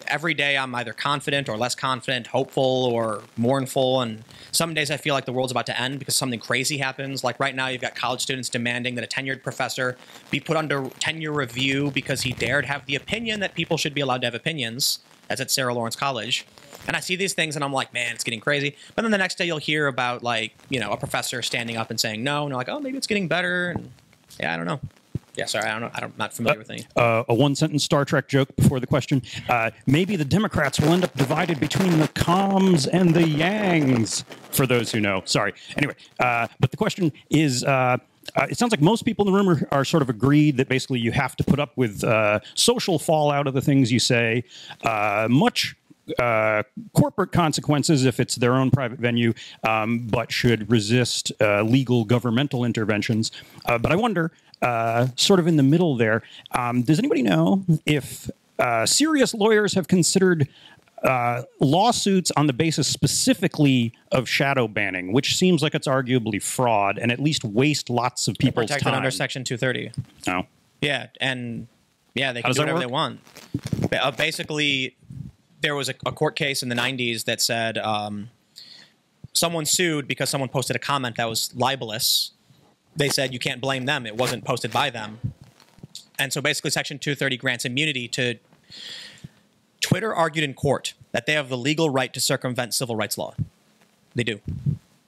[SPEAKER 2] every day I'm either confident or less confident, hopeful or mournful. And some days I feel like the world's about to end because something crazy happens. Like right now you've got college students demanding that a tenured professor be put under tenure review because he dared have the opinion that people should be allowed to have opinions. That's at Sarah Lawrence College. And I see these things and I'm like, man, it's getting crazy. But then the next day you'll hear about like, a professor standing up and saying no. And they're like, oh, maybe it's getting better. And yeah, I don't know. Yeah, sorry, I don't know. I'm not familiar with any.
[SPEAKER 6] A one-sentence Star Trek joke before the question. Maybe the Democrats will end up divided between the Coms and the Yangs, for those who know. Sorry. Anyway, but the question is, it sounds like most people in the room are sort of agreed that basically you have to put up with social fallout of the things you say, much corporate consequences if it's their own private venue, but should resist legal governmental interventions. But I wonder, sort of in the middle there, does anybody know if serious lawyers have considered lawsuits on the basis specifically of shadow banning, which seems like it's arguably fraud and at least waste lots of people's
[SPEAKER 2] protected
[SPEAKER 6] time.
[SPEAKER 2] under Section 230.
[SPEAKER 6] Oh.
[SPEAKER 2] Yeah, and yeah, they can do whatever they want. Basically, there was a court case in the 90s that said someone sued because someone posted a comment that was libelous. They said you can't blame them. It wasn't posted by them. And so basically Section 230 grants immunity to... Twitter argued in court that they have the legal right to circumvent civil rights law. They do.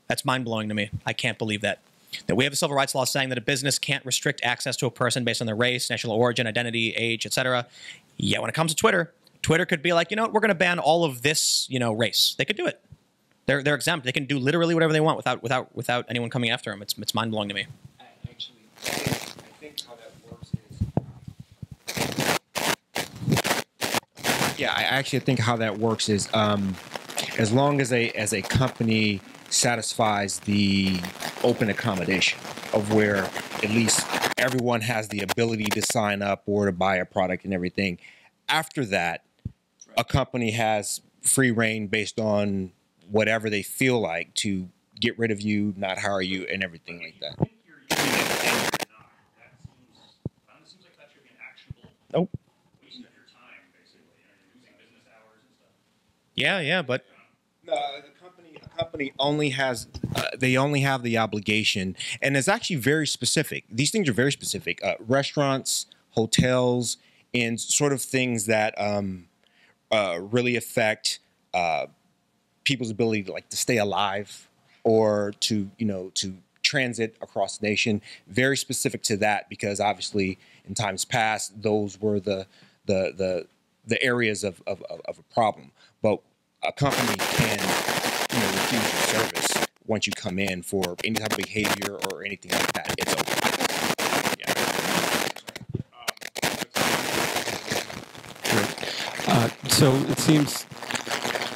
[SPEAKER 2] That's mind-blowing to me. I can't believe that. That we have a civil rights law saying that a business can't restrict access to a person based on their race, national origin, identity, age, etc. Yeah, when it comes to Twitter, Twitter could be like, you know what, we're going to ban all of this, race. They could do it. They're exempt. They can do literally whatever they want without anyone coming after them. It's mind-blowing to me.
[SPEAKER 3] Actually, I think how that works is... Yeah, I actually think how that works is as long as a company satisfies the open accommodation of where at least everyone has the ability to sign up or to buy a product and everything. After that, a company has free reign based on whatever they feel like to get rid of you, not hire you, and everything like that.
[SPEAKER 2] Nope. Yeah, but
[SPEAKER 3] No, the company only has they only have the obligation, and it's actually very specific. These things are very specific. Restaurants, hotels, and sort of things that really affect people's ability to stay alive or to transit across the nation. Very specific to that, because obviously in times past those were the areas of a problem. But a company can refuse your service once you come in for any type of behavior or anything like that. It's
[SPEAKER 7] okay. So it seems,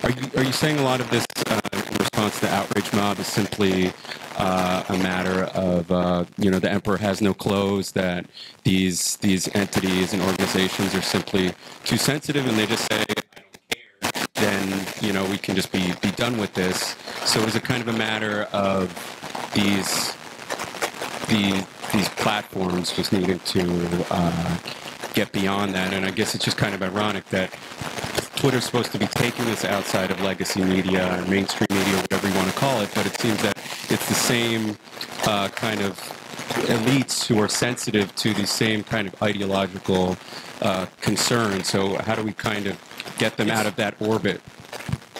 [SPEAKER 7] are you saying a lot of this in response to the outrage mob is simply a matter of the emperor has no clothes, that these entities and organizations are simply too sensitive, and they just say, I don't care, then we can just be done with this. So is it kind of a matter of these platforms just needing to get beyond that? And I guess it's just kind of ironic that Twitter's supposed to be taking this outside of legacy media and mainstream media, whatever you want to call it, but it seems that it's the same kind of elites who are sensitive to these same kind of ideological concerns. So how do we kind of get them out of that orbit?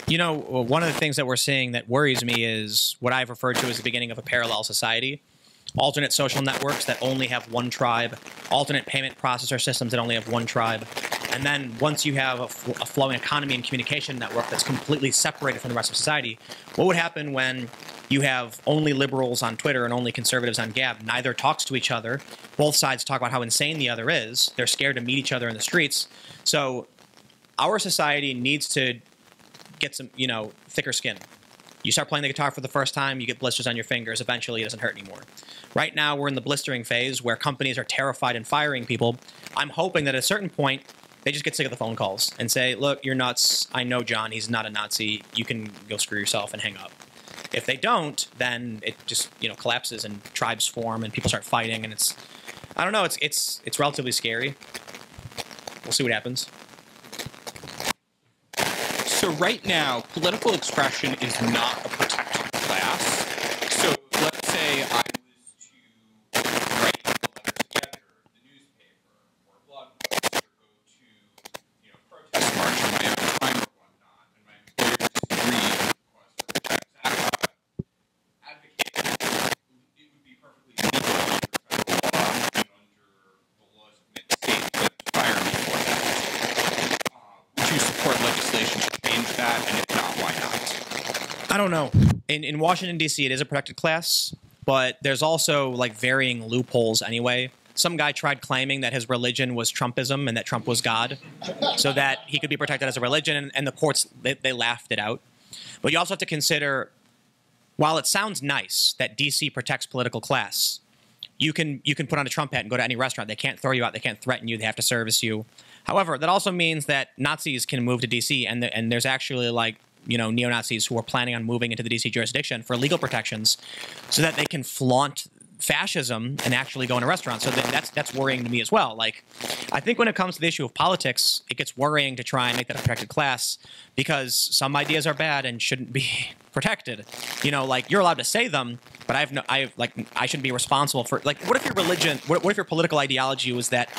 [SPEAKER 2] One of the things that we're seeing that worries me is what I've referred to as the beginning of a parallel society. Alternate social networks that only have one tribe, alternate payment processor systems that only have one tribe. And then once you have a flowing economy and communication network that's completely separated from the rest of society, what would happen when you have only liberals on Twitter and only conservatives on Gab? Neither talks to each other. Both sides talk about how insane the other is. They're scared to meet each other in the streets. So our society needs to get some, thicker skin. You start playing the guitar for the first time, you get blisters on your fingers. Eventually, it doesn't hurt anymore. Right now, we're in the blistering phase where companies are terrified and firing people. I'm hoping that at a certain point, they just get sick of the phone calls and say, look, you're nuts. I know John. He's not a Nazi. You can go screw yourself and hang up. If they don't, then it just collapses and tribes form and people start fighting. And I don't know, it's relatively scary. We'll see what happens.
[SPEAKER 8] So right now, political expression is not a protected class. So let's say I was to write a letter together, the newspaper, or a blog post, or go to protest march on my own time or whatnot, and my employer disagreed and requested advocated, it would be perfectly legal under federal law and under the laws of many states to fire me for that. Would you support legislation to change that, and if not, why not?
[SPEAKER 2] I don't know. In Washington, D.C., it is a protected class. but there's also like varying loopholes anyway. Some guy tried claiming that his religion was Trumpism and that Trump was God, so that he could be protected as a religion, and the courts, they laughed it out. But you also have to consider, while it sounds nice that DC protects political class, you can put on a Trump hat and go to any restaurant. They can't throw you out. They can't threaten you. They have to service you. However, that also means that Nazis can move to DC, and there's actually like, you know, neo-Nazis who are planning on moving into the DC jurisdiction for legal protections so that they can flaunt fascism and actually go in a restaurant. So that's worrying to me as well. Like, I think when it comes to the issue of politics, it gets worrying to try and make that a protected class because some ideas are bad and shouldn't be protected. You know, like, you're allowed to say them, but I shouldn't be responsible for, like, what if your religion, what if your political ideology was that,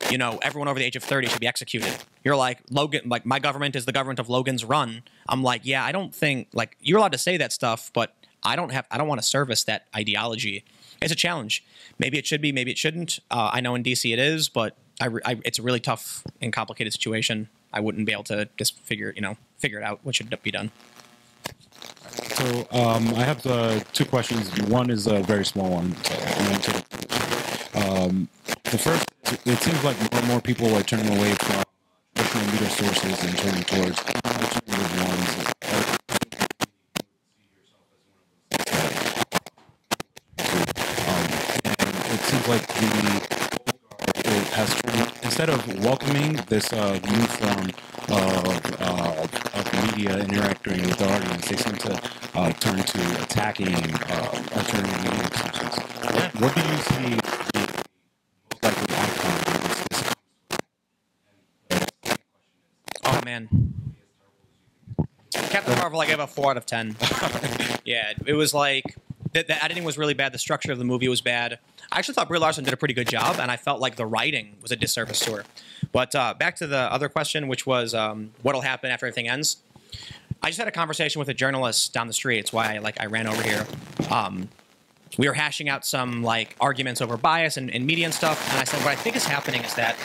[SPEAKER 2] you know, everyone over the age of 30 should be executed? You're like, Logan, like, my government is the government of Logan's Run. I'm like, yeah, I don't think, like, you're allowed to say that stuff, but I don't want to service that ideology. It's a challenge. Maybe it should be, maybe it shouldn't. I know in DC it is, but it's a really tough and complicated situation. I wouldn't be able to just figure it out what should be done.
[SPEAKER 9] So I have two questions. One is a very small one. The first, it seems like more and more people are turning away from traditional media sources and turning towards alternative ones. And it seems like it has turned, instead of welcoming this new form of media interacting with the audience, they seem to turn to attacking alternative media sources. What do you see the most likely outcome of this?
[SPEAKER 2] Oh, man. Captain Marvel, I gave a 4 out of 10. Yeah, it was like, the editing was really bad. The structure of the movie was bad. I actually thought Brie Larson did a pretty good job, and I felt like the writing was a disservice to her. But back to the other question, which was what'll happen after everything ends. I just had a conversation with a journalist down the street. It's why I ran over here. We were hashing out some like arguments over bias and media and stuff, and I said what I think is happening is that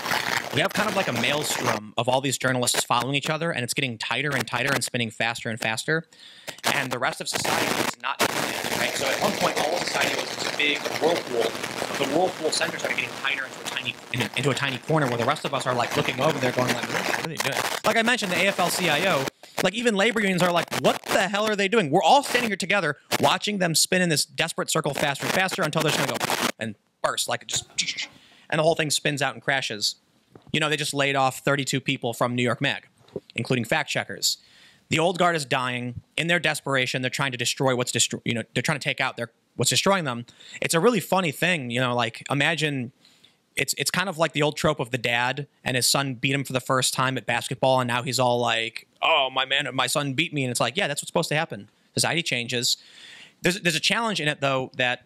[SPEAKER 2] we have kind of like a maelstrom of all these journalists following each other, and it's getting tighter and tighter and spinning faster and faster, and the rest of society is not doing it, right? So at one point, all of society was this big whirlpool. The whirlpool center started getting tighter into a tiny corner where the rest of us are like looking over there going like, what are they doing? Like I mentioned, the AFL-CIO, like even labor unions are like, what the hell are they doing? We're all standing here together watching them spin in this desperate circle faster and faster until they're just going to go and burst, like just, and the whole thing spins out and crashes. You know, they just laid off 32 people from New York Mag, including fact checkers. The old guard is dying. In their desperation, they're trying to destroy they're trying to take out what's destroying them. It's a really funny thing, you know, like imagine it's kind of like the old trope of the dad and his son beat him for the first time at basketball, and now he's all like, oh, my son beat me. And it's like, yeah, that's what's supposed to happen. Society changes. There's a challenge in it, though, that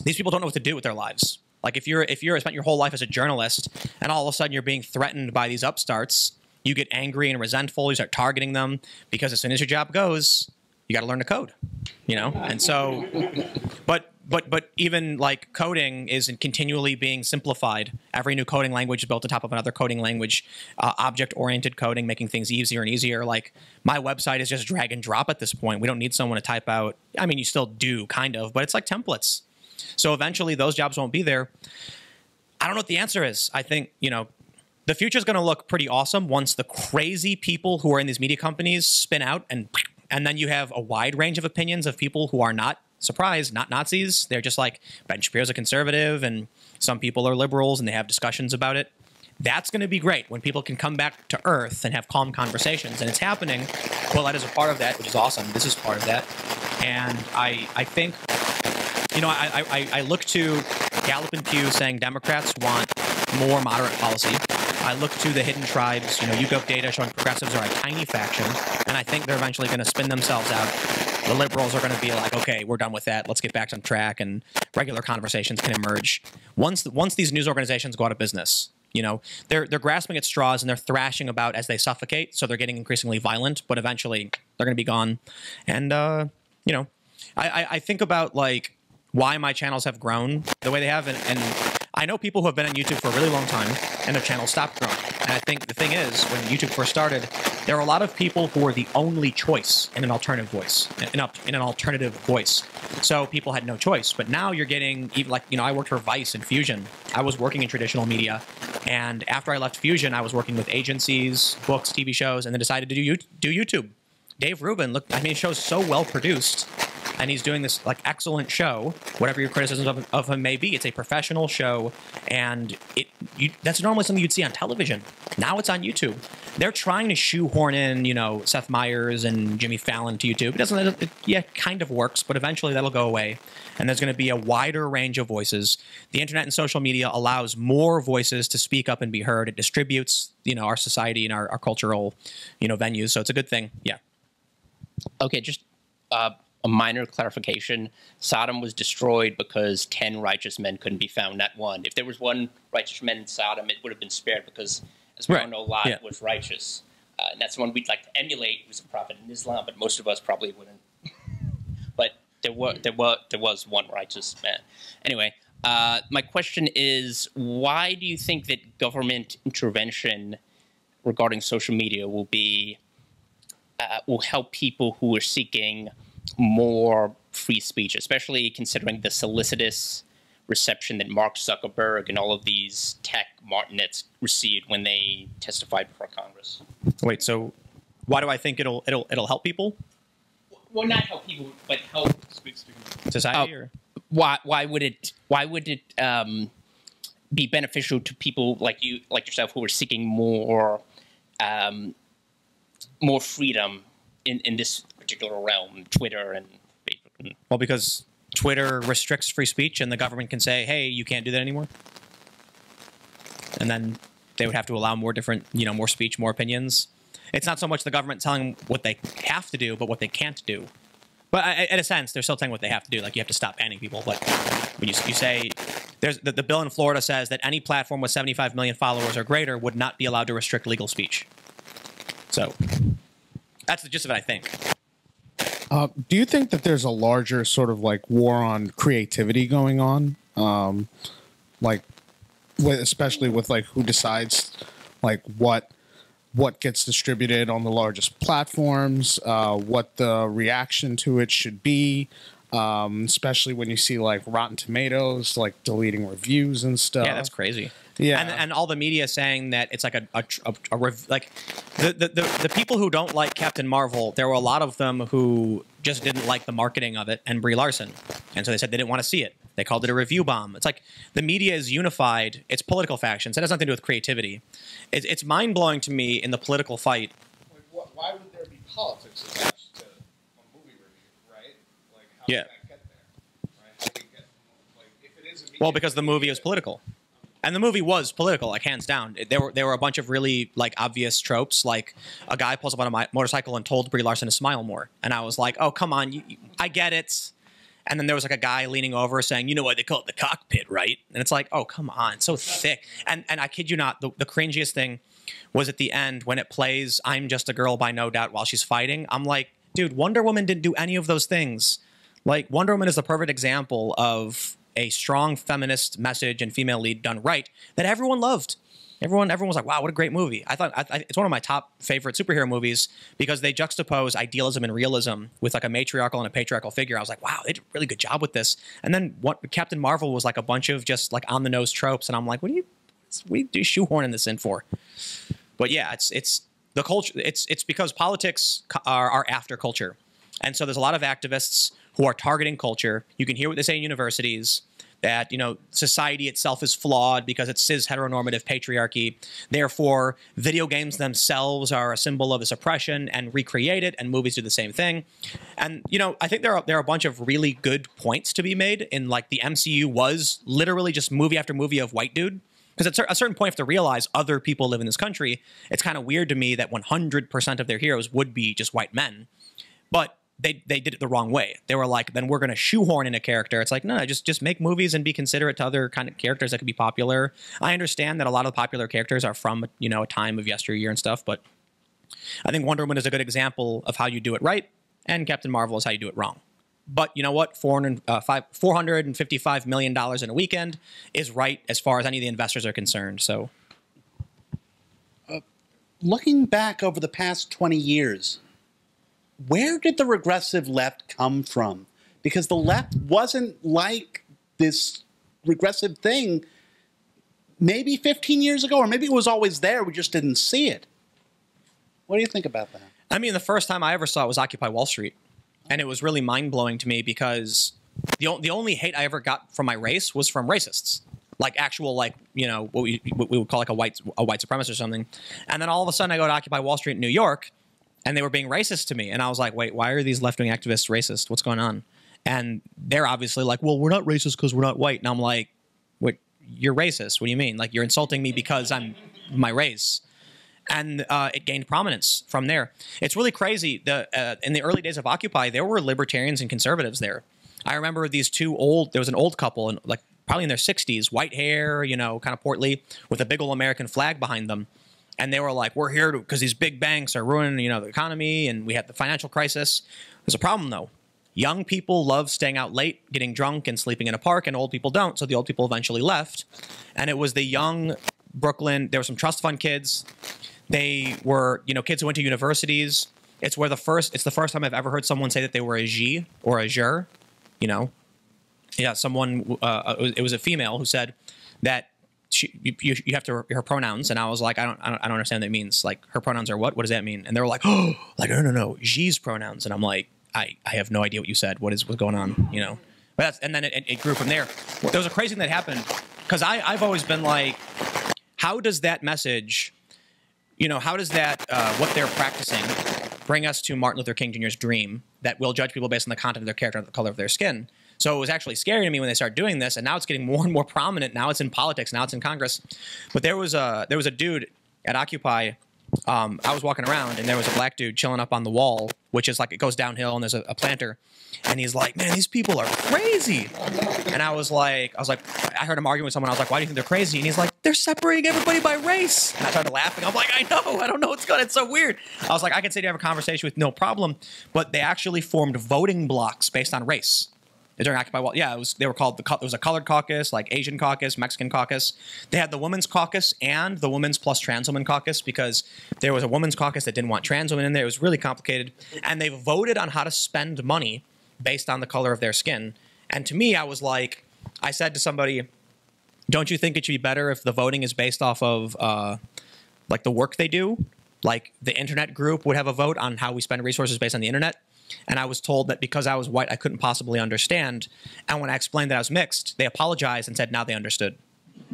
[SPEAKER 2] these people don't know what to do with their lives. Like if you're spent your whole life as a journalist and all of a sudden you're being threatened by these upstarts, you get angry and resentful, you start targeting them, because as soon as your job goes, you got to learn to code, you know? And so, but even like coding is continually being simplified. Every new coding language is built on top of another coding language, object-oriented coding, making things easier and easier. Like my website is just drag and drop at this point. We don't need someone to type out. I mean, you still do kind of, but it's like templates. So eventually those jobs won't be there. I don't know what the answer is. I think, you know, the future is going to look pretty awesome once the crazy people who are in these media companies spin out, and then you have a wide range of opinions of people who are not, surprise, not Nazis. They're just like, Ben Shapiro's a conservative and some people are liberals and they have discussions about it. That's going to be great when people can come back to earth and have calm conversations. And it's happening. Quillette is a part of that, which is awesome. This is part of that. And I think, you know, I look to Gallup and Pew saying Democrats want more moderate policy. I look to the hidden tribes, you know, YouGov data showing progressives are a tiny faction, and I think they're eventually going to spin themselves out. The liberals are going to be like, okay, we're done with that. Let's get back on track, and regular conversations can emerge. Once these news organizations go out of business, you know, they're grasping at straws and they're thrashing about as they suffocate, so they're getting increasingly violent, but eventually they're going to be gone. And, you know, I think about, like, why my channels have grown the way they have, and I know people who have been on YouTube for a really long time, and their channels stopped growing. And I think the thing is, when YouTube first started, there are a lot of people who are the only choice in an alternative voice, in an alternative voice. So people had no choice. But now you're getting, even like, I worked for Vice and Fusion. I was working in traditional media. And after I left Fusion, I was working with agencies, books, TV shows, and then decided to do YouTube. Dave Rubin, look, his show's so well produced, and he's doing this like excellent show. Whatever your criticism of him may be, it's a professional show, and that's normally something you'd see on television. Now it's on YouTube. They're trying to shoehorn in, Seth Meyers and Jimmy Fallon to YouTube. It kind of works, but eventually that'll go away, and there's going to be a wider range of voices. The internet and social media allows more voices to speak up and be heard. It distributes, our society and our cultural, venues. So it's a good thing. Yeah.
[SPEAKER 10] Okay, just a minor clarification. Sodom was destroyed because 10 righteous men couldn't be found, not one. If there was one righteous man in Sodom, it would have been spared because, as we all know, Lot was righteous. And that's one we'd like to emulate, who's a prophet in Islam, but most of us probably wouldn't. But there was one righteous man. Anyway, my question is, why do you think that government intervention regarding social media will help people who are seeking more free speech, especially considering the solicitous reception that Mark Zuckerberg and all of these tech martinets received when they testified before Congress?
[SPEAKER 2] Wait, so why do I think it'll help people?
[SPEAKER 10] Well, not help people, but help
[SPEAKER 2] society. Or
[SPEAKER 10] why would it be beneficial to people like yourself, who are seeking more freedom in this particular realm, Twitter and Facebook?
[SPEAKER 2] Well, because Twitter restricts free speech, and the government can say, "Hey, you can't do that anymore," and then they would have to allow more different, more speech, more opinions. It's not so much the government telling them what they have to do, but what they can't do. But in a sense, they're still telling what they have to do. Like, you have to stop banning people. Like, when you say, there's the bill in Florida says that any platform with 75 million followers or greater would not be allowed to restrict legal speech. So that's the gist of it, I think.
[SPEAKER 11] Do you think that there's a larger sort of like war on creativity going on? Especially with like who decides like what gets distributed on the largest platforms, what the reaction to it should be, especially when you see like Rotten Tomatoes like deleting reviews and stuff.
[SPEAKER 2] Yeah, that's crazy.
[SPEAKER 11] Yeah,
[SPEAKER 2] and all the media saying that it's like like the people who don't like Captain Marvel, there were a lot of them who just didn't like the marketing of it and Brie Larson, and so they said they didn't want to see it. They called it a review bomb. It's like the media is unified. It's political factions. It has nothing to do with creativity. It's mind blowing to me in the political fight.
[SPEAKER 11] Like, why would there be politics attached to a movie review, right? Like, how
[SPEAKER 2] did
[SPEAKER 11] that get there? Right? How did it get, like, if it is a media
[SPEAKER 2] Well, because the movie was political. And the movie was political, like, hands down. There were a bunch of really like obvious tropes, like a guy pulls up on a motorcycle and told Brie Larson to smile more, and I was like, oh, come on, I get it. And then there was like a guy leaning over saying, you know what they call it, the cockpit, right? And it's like, oh, come on, so thick. And I kid you not, the cringiest thing was at the end when it plays "I'm Just a Girl" by No Doubt while she's fighting. I'm like, dude, Wonder Woman didn't do any of those things. Like, Wonder Woman is the perfect example of a strong feminist message and female lead done right that everyone loved. Everyone was like, wow, what a great movie. I thought it's one of my top favorite superhero movies because they juxtapose idealism and realism with like a matriarchal and a patriarchal figure. I was like, wow, they did a really good job with this. And then Captain Marvel was like a bunch of just like on the nose tropes. And I'm like, what are you shoehorning this in for? But yeah, it's the culture. It's because politics are after culture. And so there's a lot of activists who are targeting culture. You can hear what they say in universities, that, society itself is flawed because it's cis heteronormative patriarchy. Therefore, video games themselves are a symbol of this oppression and recreate it, and movies do the same thing. And, I think there are a bunch of really good points to be made in, like, the MCU was literally just movie after movie of white dude. Because at a certain point, you have to realize other people live in this country. It's kind of weird to me that 100% of their heroes would be just white men. But they did it the wrong way. They were like, then we're going to shoehorn in a character. It's like, no, just make movies and be considerate to other kind of characters that could be popular. I understand that a lot of the popular characters are from, a time of yesteryear and stuff, but I think Wonder Woman is a good example of how you do it right, and Captain Marvel is how you do it wrong. But you know what? $455 million in a weekend is right as far as any of the investors are concerned. So,
[SPEAKER 12] looking back over the past 20 years, where did the regressive left come from? Because the left wasn't like this regressive thing maybe 15 years ago, or maybe it was always there, we just didn't see it. What do you think about that?
[SPEAKER 2] I mean, the first time I ever saw it was Occupy Wall Street. And it was really mind-blowing to me because the only hate I ever got from my race was from racists. Like actual, like, you know, what we would call like a white supremacist or something. And then all of a sudden I go to Occupy Wall Street in New York, and they were being racist to me. And I was like, wait, why are these left-wing activists racist? What's going on? And they're obviously like, well, we're not racist because we're not white. And I'm like, what? You're racist. What do you mean? Like, you're insulting me because I'm my race. And it gained prominence from there. It's really crazy. In the early days of Occupy, there were libertarians and conservatives there. I remember there was an old couple, like probably in their 60s, white hair, you know, kind of portly, with a big old American flag behind them. And they were like, we're here because these big banks are ruining, you know, the economy, and we had the financial crisis. There's a problem, though. Young people love staying out late, getting drunk, and sleeping in a park, and old people don't. So the old people eventually left. And it was the young Brooklyn. There were some trust fund kids. They were, you know, kids who went to universities. It's the first time I've ever heard someone say that they were a G or a jur, you know. Yeah, someone, it was a female who said that you have to, her pronouns. And I was like, I don't understand what that means. Like, her pronouns are what? What does that mean? And they were like, oh, like, no, G's pronouns. And I'm like, I have no idea what you said. What's going on, you know? But and then it grew from there. There was a crazy thing that happened because I've always been like, how does that message, you know, how does that, what they're practicing, bring us to Martin Luther King Jr.'s dream that we'll judge people based on the content of their character and the color of their skin? So it was actually scary to me when they started doing this, and now it's getting more and more prominent. Now it's in politics. Now it's in Congress. But there was a dude at Occupy. I was walking around, and there was a black dude chilling up on the wall, which is like it goes downhill, and there's a planter. And he's like, man, these people are crazy. And I was like, I heard him arguing with someone. I was like, why do you think they're crazy? And he's like, they're separating everybody by race. And I started laughing. I'm like, I don't know what's going on. It's so weird. I was like, I can sit here and have a conversation with no problem. But they actually formed voting blocks based on race during Occupy Wall. Yeah, they were called, it was a colored caucus, like Asian caucus, Mexican caucus. They had the women's caucus and the women's plus trans women caucus because there was a women's caucus that didn't want trans women in there. It was really complicated. And they voted on how to spend money based on the color of their skin. And to me, I was like, I said to somebody, don't you think it should be better if the voting is based off of like the work they do? Like the internet group would have a vote on how we spend resources based on the internet. And I was told that because I was white, I couldn't possibly understand. And when I explained that I was mixed, they apologized and said now they understood.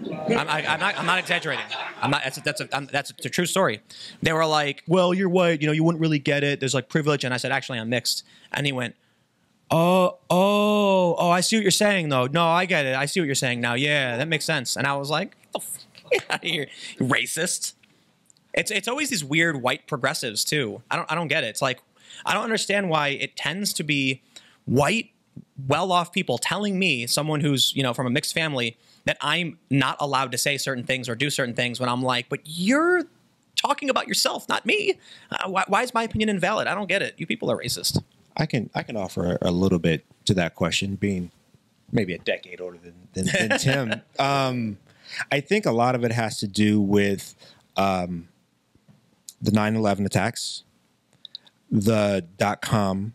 [SPEAKER 2] I'm not exaggerating. That's a true story. They were like, well, you're white, you know, you wouldn't really get it. There's like privilege. And I said, actually, I'm mixed. And he went, Oh, I see what you're saying, though. No, I get it. I see what you're saying now. Yeah, that makes sense. And I was like, get out of here, you racist. It's always these weird white progressives, too. I don't get it. It's like, I don't understand why it tends to be white, well-off people telling me, someone who's, you know, from a mixed family, that I'm not allowed to say certain things or do certain things when I'm like, but you're talking about yourself, not me. Why is my opinion invalid? I don't get it. You people are racist.
[SPEAKER 3] I can offer a little bit to that question, being maybe a decade older than Tim. I think a lot of it has to do with the 9/11 attacks, the .com,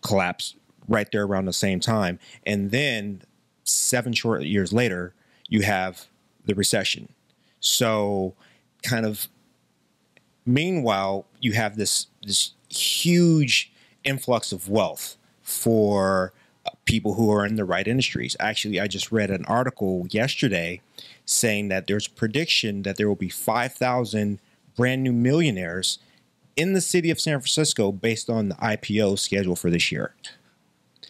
[SPEAKER 3] collapse right there around the same time, and then 7 short years later, you have the recession. So, kind of. Meanwhile, you have this huge influx of wealth for people who are in the right industries. Actually, I just read an article yesterday saying that there's a prediction that there will be 5,000 brand new millionaires in the city of San Francisco based on the IPO schedule for this year.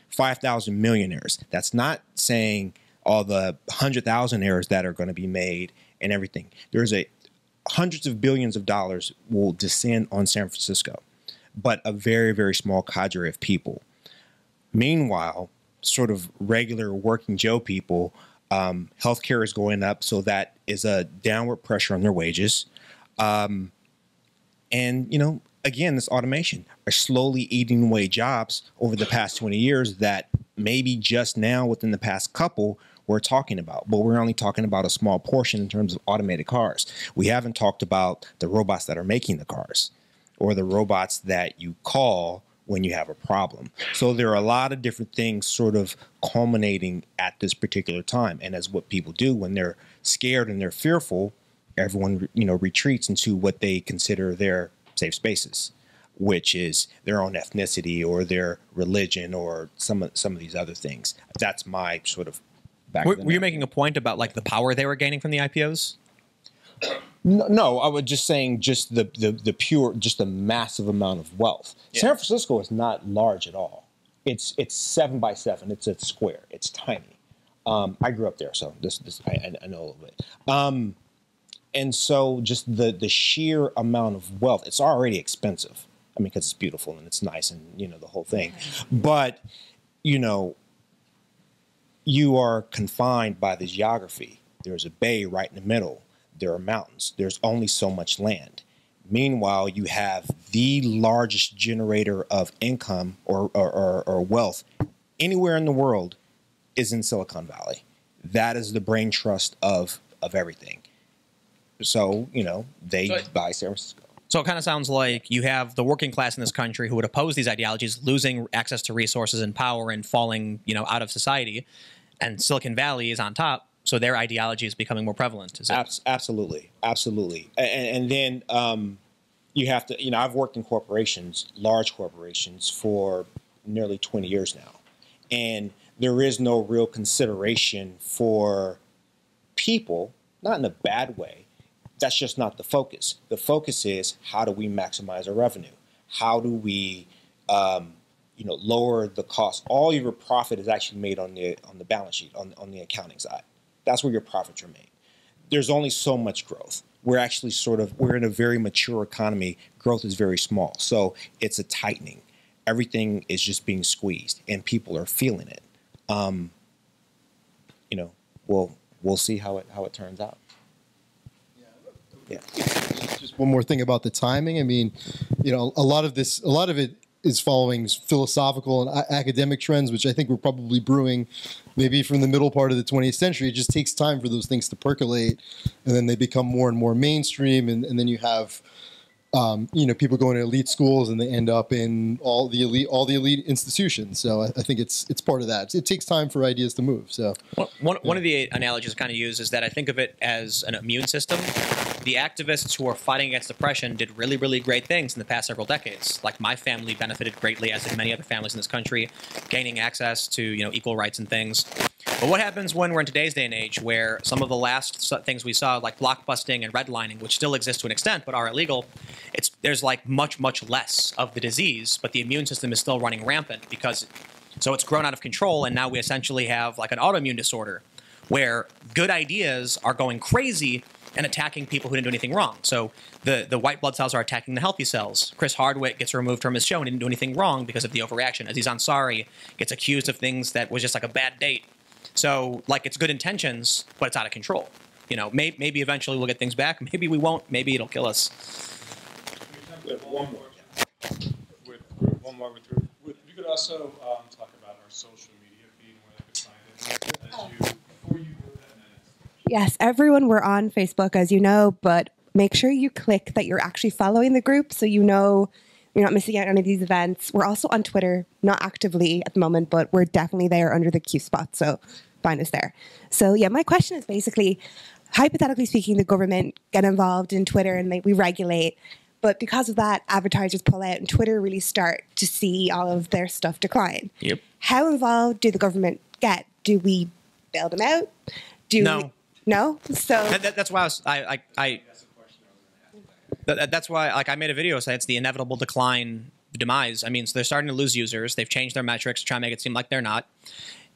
[SPEAKER 3] 5,000 millionaires. That's not saying all the 100,000aires that are going to be made and everything. There's hundreds of billions of dollars will descend on San Francisco, but a very, very small cadre of people. Meanwhile, sort of regular working Joe people, healthcare is going up, so that is a downward pressure on their wages. And, again, this automation are slowly eating away jobs over the past 20 years that maybe just now within the past couple we're talking about, but we're only talking about a small portion in terms of automated cars. We haven't talked about the robots that are making the cars, or the robots that you call when you have a problem. So there are a lot of different things sort of culminating at this particular time. And as what people do when they're scared and they're fearful, everyone, retreats into what they consider their safe spaces, which is their own ethnicity or their religion or some of these other things. That's my sort of background.
[SPEAKER 2] Were you making a point about like the power they were gaining from the IPOs?
[SPEAKER 3] No, I was just saying just the pure, just the massive amount of wealth. Yeah. San Francisco is not large at all. It's 7 by 7. It's a square. It's tiny. I grew up there, so I know a little bit. And so just the sheer amount of wealth, it's already expensive. I mean, because it's beautiful and it's nice and, the whole thing. But, you are confined by the geography. There's a bay right in the middle. There are mountains. There's only so much land. Meanwhile, you have the largest generator of income or wealth anywhere in the world is in Silicon Valley. That is the brain trust of everything. So, they buy San Francisco.
[SPEAKER 2] So it kind of sounds like you have the working class in this country who would oppose these ideologies, losing access to resources and power and falling, out of society. And Silicon Valley is on top. So their ideology is becoming more prevalent. Is it?
[SPEAKER 3] Absolutely. Absolutely. And then you have to, I've worked in corporations, large corporations, for nearly 20 years now. And there is no real consideration for people, not in a bad way. That's just not the focus. The focus is how do we maximize our revenue? How do we, lower the cost? All your profit is actually made on the balance sheet, on the accounting side. That's where your profits are made. There's only so much growth. We're actually we're in a very mature economy. Growth is very small. So it's a tightening. Everything is just being squeezed and people are feeling it. We'll see how it turns out. Yeah.
[SPEAKER 1] Just one more thing about the timing. I mean, a lot of it is following philosophical and academic trends, which I think were probably brewing maybe from the middle part of the 20th century. It just takes time for those things to percolate, and then they become more and more mainstream, and then you have people going to elite schools, and they end up in all the elite institutions. So I think it's part of that. It takes time for ideas to move. So
[SPEAKER 2] one of the analogies I kind of use is that I think of it as an immune system. The activists who are fighting against depression did really, really great things in the past several decades. Like my family benefited greatly, as did many other families in this country, gaining access to equal rights and things. But what happens when we're in today's day and age, where some of the last things we saw, like blockbusting and redlining, which still exist to an extent but are illegal, there's like much, much less of the disease, but the immune system is still running rampant so it's grown out of control, and now we essentially have like an autoimmune disorder where good ideas are going crazy and attacking people who didn't do anything wrong. So the white blood cells are attacking the healthy cells. Chris Hardwick gets removed from his show and didn't do anything wrong because of the overreaction. Aziz Ansari gets accused of things that was just like a bad date. So like it's good intentions, but it's out of control. Maybe eventually we'll get things back. Maybe we won't. Maybe it'll kill us.
[SPEAKER 4] One more. If you could also talk about our social media feed and where they could find it. Before you go that minute.
[SPEAKER 13] Yes, everyone, we're on Facebook, as you know, but make sure you click that you're actually following the group so you're not missing out on any of these events. We're also on Twitter, not actively at the moment, but we're definitely there under the Q spot, so find us there. So yeah, my question is basically, hypothetically speaking, the government get involved in Twitter and we regulate, but because of that, advertisers pull out and Twitter really start to see all of their stuff decline.
[SPEAKER 2] Yep.
[SPEAKER 13] How involved do the government get? Do we bail them out? No? So
[SPEAKER 2] that's why that's why I made a video saying it's the inevitable demise. I mean, so they're starting to lose users. They've changed their metrics to try and make it seem like they're not.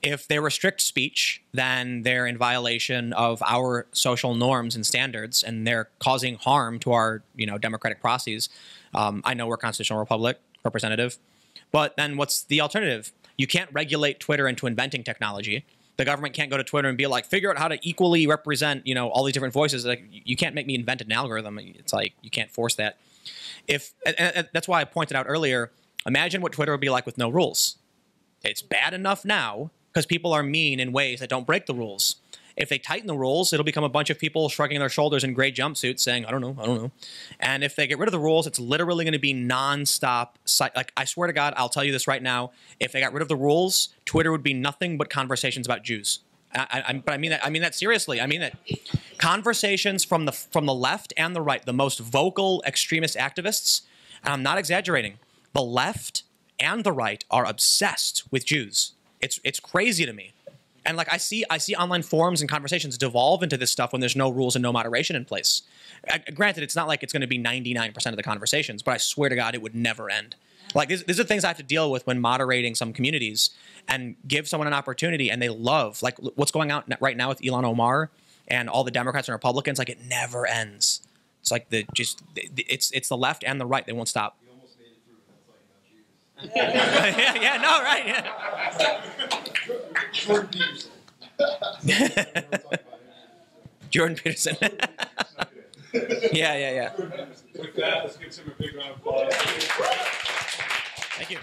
[SPEAKER 2] If they restrict speech, then they're in violation of our social norms and standards, and they're causing harm to our, democratic processes. I know we're a constitutional representative, but then what's the alternative? You can't regulate Twitter into inventing technology. The government can't go to Twitter and be like, figure out how to equally represent, all these different voices. Like, you can't make me invent an algorithm. It's like you can't force that. And that's why I pointed out earlier. Imagine what Twitter would be like with no rules. It's bad enough now, because people are mean in ways that don't break the rules. If they tighten the rules, it'll become a bunch of people shrugging their shoulders in gray jumpsuits saying, I don't know. And if they get rid of the rules, it's literally going to be nonstop. Like, I swear to God, I'll tell you this right now. If they got rid of the rules, Twitter would be nothing but conversations about Jews. But I mean that. I mean that seriously. I mean that. Conversations from the left and the right, the most vocal extremist activists, and I'm not exaggerating, the left and the right are obsessed with Jews. It's crazy to me. And like I see online forums and conversations devolve into this stuff when there's no rules and no moderation in place. Granted, it's not like it's going to be 99% of the conversations, but I swear to God, it would never end. Like these are things I have to deal with when moderating some communities and give someone an opportunity, and they love like what's going on right now with Ilhan Omar and all the Democrats and Republicans. Like it never ends. It's like it's the left and the right. They won't stop. You almost made it through without talking about Jews. yeah, no, right, yeah. Jordan Peterson. Jordan Peterson. yeah.
[SPEAKER 4] With that, let's give him a big round of applause.
[SPEAKER 2] Thank you.